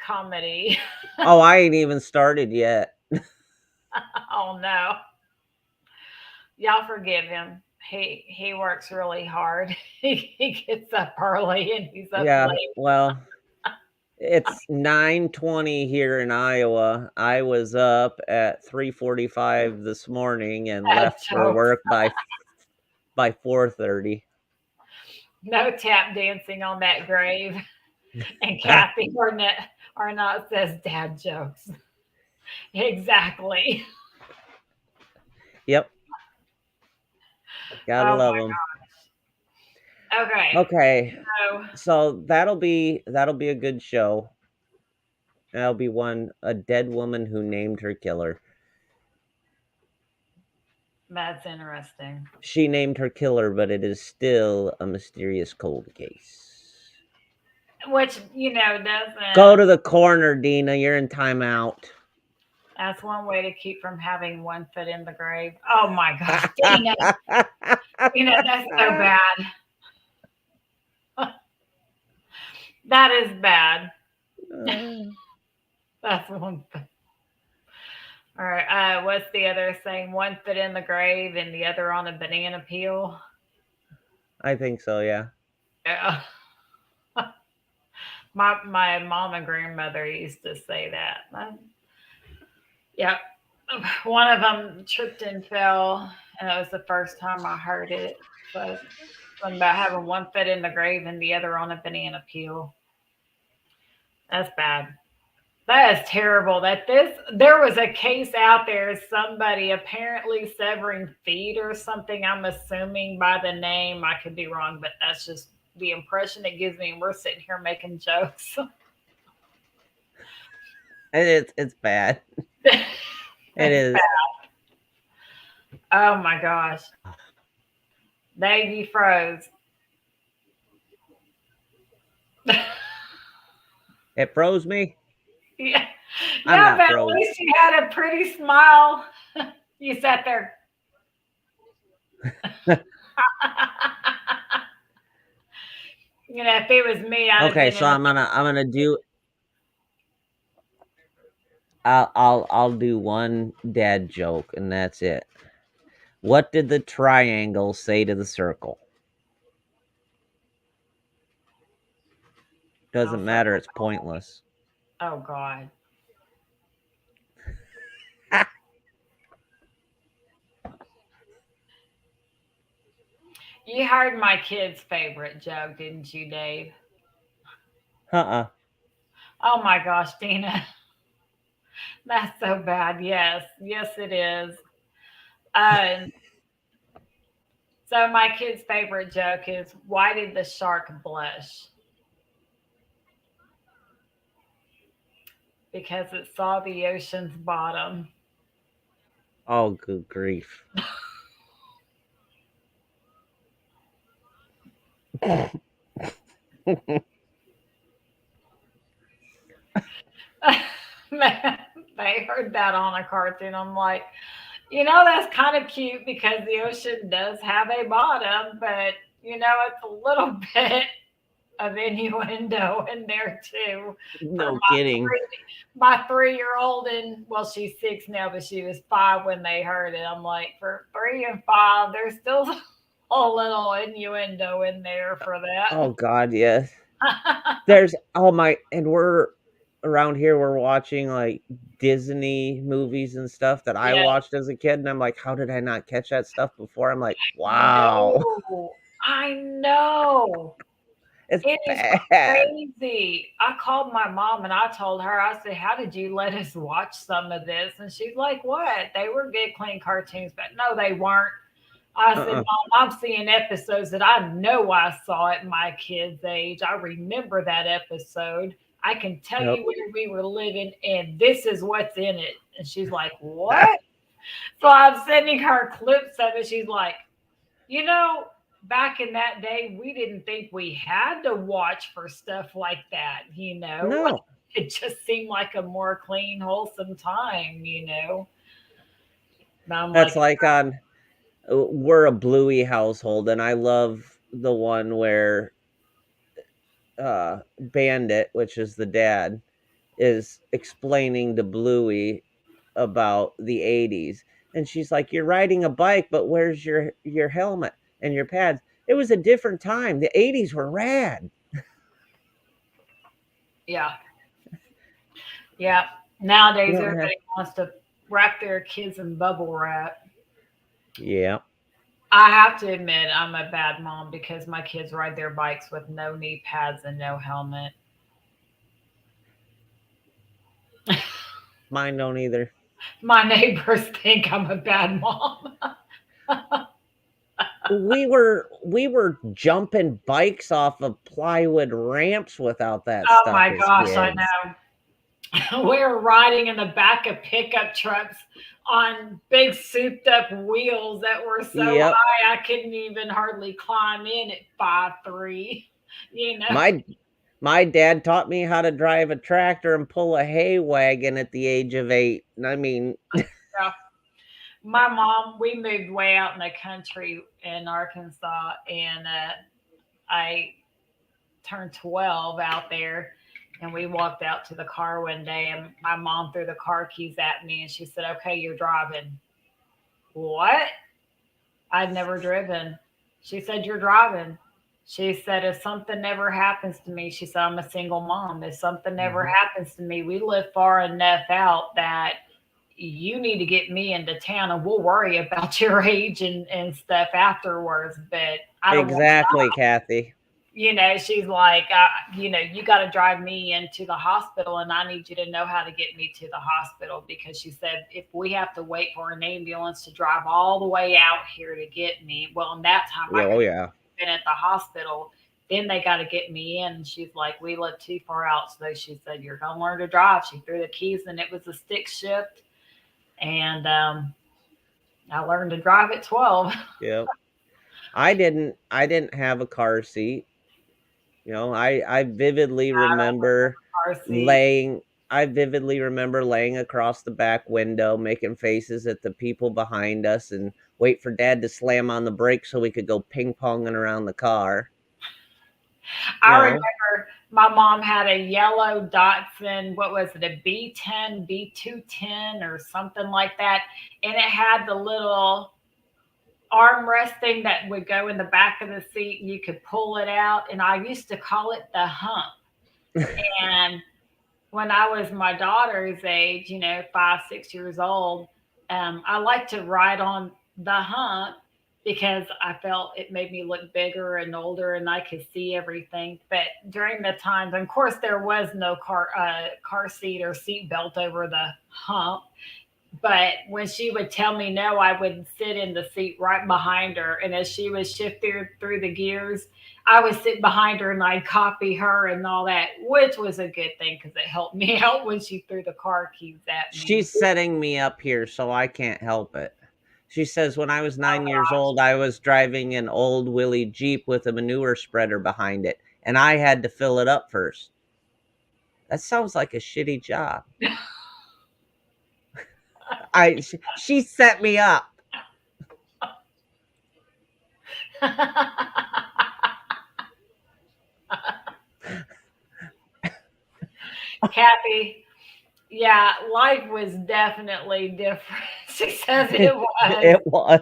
comedy. Oh, I ain't even started yet. Oh no. Y'all forgive him. He works really hard. He gets up early and he's up Yeah, late. well, it's 9:20 here in Iowa. I was up at 3:45 this morning and Bad left for jokes. work by 4:30. No tap dancing on that grave. And Kathy Arnott says dad jokes. Exactly. Yep, gotta Oh love my them. God. Okay. Okay, So so that'll be a good show. That'll be a dead woman who named her killer. that's interesting. She named her killer, but it is still a mysterious cold case. Which, doesn't. Go to the corner, Dina. You're in timeout. That's one way to keep from having one foot in the grave. Oh my gosh, Dina. That's so bad. That is bad. That's one foot. All right. What's the other saying? One foot in the grave and the other on a banana peel. I think so, yeah. Yeah. My mom and grandmother used to say that. Yeah. One of them tripped and fell, and it was the first time I heard it. But something about having one foot in the grave and the other on a banana peel. That's bad. That is terrible. There was a case out there, somebody apparently severing feet or something. I'm assuming by the name. I could be wrong, but that's just the impression it gives me. And we're sitting here making jokes. It's bad. It is. Oh my gosh. Dave, you froze. It froze me. Yeah. I'm Yeah, but not at froze. least you had a pretty smile. You sat there. If it was me, I'd have Okay, been so in the. I'm gonna do I'll do one dad joke and that's it. What did the triangle say to the circle? Oh, Doesn't matter, circle. it's pointless. Oh, God. You heard my kid's favorite joke, didn't you, Dave? Uh-uh. Oh my gosh, Dina. That's so bad. Yes. Yes, it is. Um, so my kid's favorite joke is, why did the shark blush? Because it saw the ocean's bottom. Oh, good grief. Man, they heard that on a cartoon. I'm like, that's kind of cute because the ocean does have a bottom, but it's a little bit of innuendo in there too for No kidding. my 3 year old. And well, she's 6 now, but she was 5 when they heard it. I'm like, for 3 and 5, there's still a little innuendo in there for Oh that. god, yes. There's oh my and we're around here we're watching like Disney movies and stuff that I Yeah, watched as a kid and I'm like, how did I not catch that stuff before? I'm like, wow. no, I know. It's It is bad. crazy. I called my mom and I told her, I said, how did you let us watch some of this? And she's like, what? They were good, clean cartoons, but no, they weren't. I said, Uh-uh. Mom, I'm seeing episodes that I know I saw at my kid's age. I remember that episode. I can tell Yep. you where we were living, and this is what's in it. And she's like, what? So I'm sending her clips of it. She's like, you know, back in that day, we didn't think we had to watch for stuff like that. No. It just seemed like a more clean, wholesome time. And I'm That's like, like on we're a Bluey household and I love the one where Bandit, which is the dad, is explaining to Bluey about the 80s. And she's like, "You're riding a bike, but where's your helmet and your pads?" It was a different time. The 80s were rad. yeah, yeah. Nowadays, Yeah. everybody wants to wrap their kids in bubble wrap. Yeah. I have to admit, I'm a bad mom because my kids ride their bikes with no knee pads and no helmet. Mine don't either. My neighbors think I'm a bad mom. We were jumping bikes off of plywood ramps without that Oh stuff my as gosh, I kids. know. We were riding in the back of pickup trucks on big souped up wheels that were so Yep. high I couldn't even hardly climb in at 5'3". You know, My my dad taught me how to drive a tractor and pull a hay wagon at the age of 8. I mean, so my mom, we moved way out in the country in Arkansas, and I turned 12 out there. And we walked out to the car one day, and my mom threw the car keys at me, and she said, "Okay, you're driving." What? I'd never driven. She said, "You're driving." She said, "If something never happens to me," she said, "I'm a single mom. If something never mhm. happens to me, we live far enough out that you need to get me into town and we'll worry about your age and stuff afterwards. But I don't want to Exactly, Kathy. she's like, you got to drive me into the hospital, and I need you to know how to get me to the hospital because she said if we have to wait for an ambulance to drive all the way out here to get me, well, in that time I Yeah, oh could yeah. have been at the hospital. Then they got to get me in. And she's like, we live too far out. So she said, you're going to learn to drive. She threw the keys, and it was a stick shift. And I learned to drive at 12. Yep. I didn't have a car seat. I vividly remember Car seat. laying I vividly remember laying across the back window, making faces at the people behind us and wait for dad to slam on the brakes so we could go ping ponging around the car. You I know, remember my mom had a yellow Datsun, what was it, a B10, B210 or something like that. And it had the little armrest thing that would go in the back of the seat and you could pull it out. And I used to call it the hump. And when I was my daughter's age, 5, 6 years old, I liked to ride on the hump because I felt it made me look bigger and older and I could see everything. But during the times, and of course, there was no car seat or seat belt over the hump. But when she would tell me no, I would sit in the seat right behind her. And as she was shifting through the gears, I would sit behind her and I'd copy her and all that, which was a good thing because it helped me out when she threw the car keys at me. she's setting me up here so I can't help it. She says when I was 9 years old, I was driving an old Willie Jeep with a manure spreader behind it, and I had to fill it up first. That sounds like a shitty job. She set me up. Kathy, yeah, life was definitely different. She says it was. It was.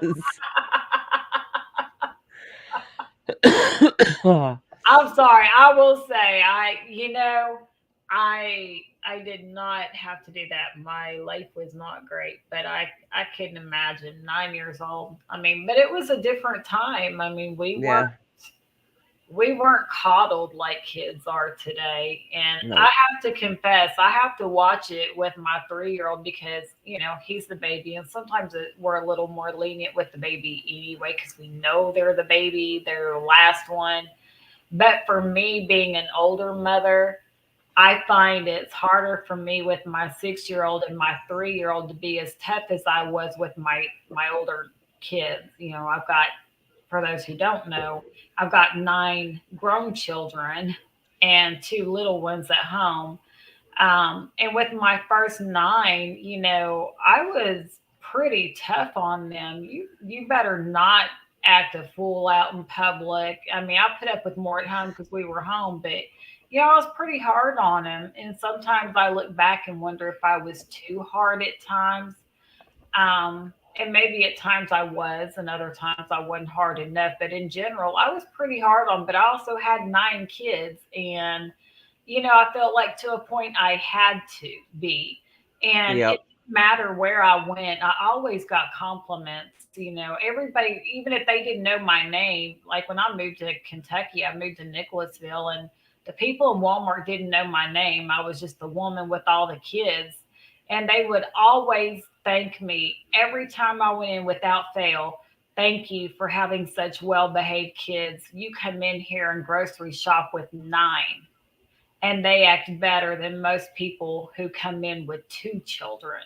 I'm sorry. I will say I did not have to do that. My life was not great, but I couldn't imagine 9 years old. I mean, but it was a different time. I mean, Yeah. we weren't coddled like kids are today. And I No. have to confess, I have to watch it with my 3 year old because, he's the baby. And sometimes we're a little more lenient with the baby anyway because we know they're the baby, they're the last one. But for me, being an older mother, I find it's harder for me with my 6 year old and my 3 year old to be as tough as I was with my older kids. I've got, for those who don't know, I've got 9 grown children and 2 little ones at home. And with my first 9, I was pretty tough on them. You better not act a fool out in public. I mean, I put up with more at home because we were home, but I was pretty hard on him. And sometimes I look back and wonder if I was too hard at times. And maybe at times I was, and other times I wasn't hard enough. But in general, I was pretty hard on. But I also had 9 kids, and I felt like to a point I had to be, and it Yep. didn't matter where I went. I always got compliments. Everybody, even if they didn't know my name, like when I moved to Kentucky, I moved to Nicholasville, and the people in Walmart didn't know my name. I was just the woman with all the kids. And they would always thank me every time I went in without fail. Thank you for having such well behaved kids. You come in here and grocery shop with 9, and they act better than most people who come in with 2 children.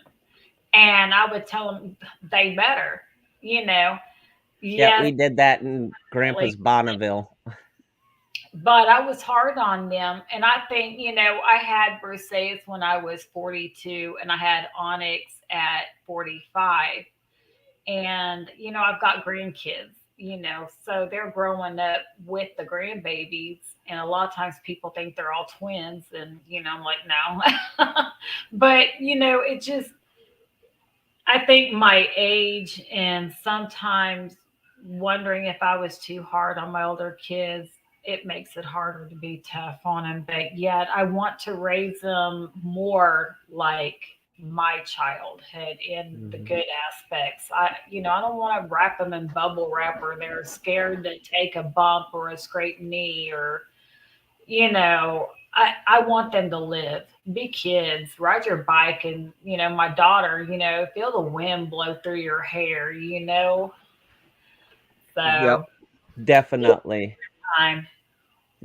And I would tell them they better, you know. Yeah, Yes, we did that in Grandpa's Bonneville. but I was hard on them. And I think, I had Mercedes when I was 42 and I had Onyx at 45. And, I've got grandkids, so they're growing up with the grandbabies. And a lot of times people think they're all twins. And, I'm like, no. But, it just, I think my age and sometimes wondering if I was too hard on my older kids, it makes it harder to be tough on them. But yet I want to raise them more like my childhood in the Mhm. good aspects. I don't want to wrap them in bubble wrap or they're scared to take a bump or a scraped knee or I want them to live, be kids, ride your bike, and my daughter, feel the wind blow through your hair, Yep, So definitely. time.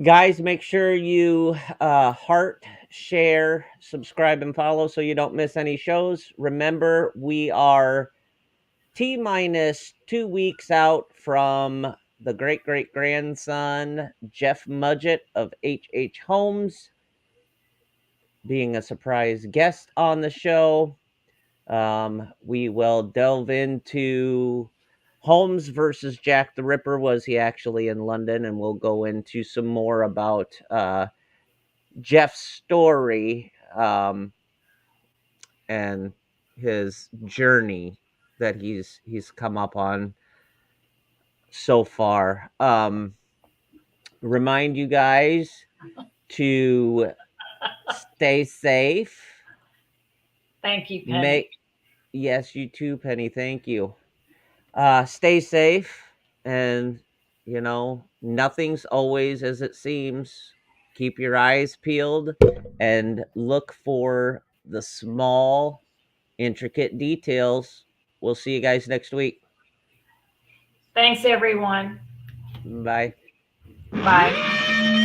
Guys, make sure you heart, share, subscribe, and follow so you don't miss any shows. Remember, we are T-minus 2 weeks out from the great-great-grandson, Jeff Mudgett of H.H. Holmes, being a surprise guest on the show. We will delve into Holmes versus Jack the Ripper. Was he actually in London? And we'll go into some more about Jeff's story and his journey that he's come up on so far. Remind you guys to stay safe. Thank you, Penny. Yes, you too, Penny. Thank you. Stay safe, and nothing's always as it seems. Keep your eyes peeled and look for the small, intricate details. We'll see you guys next week. Thanks, everyone. Bye. Bye.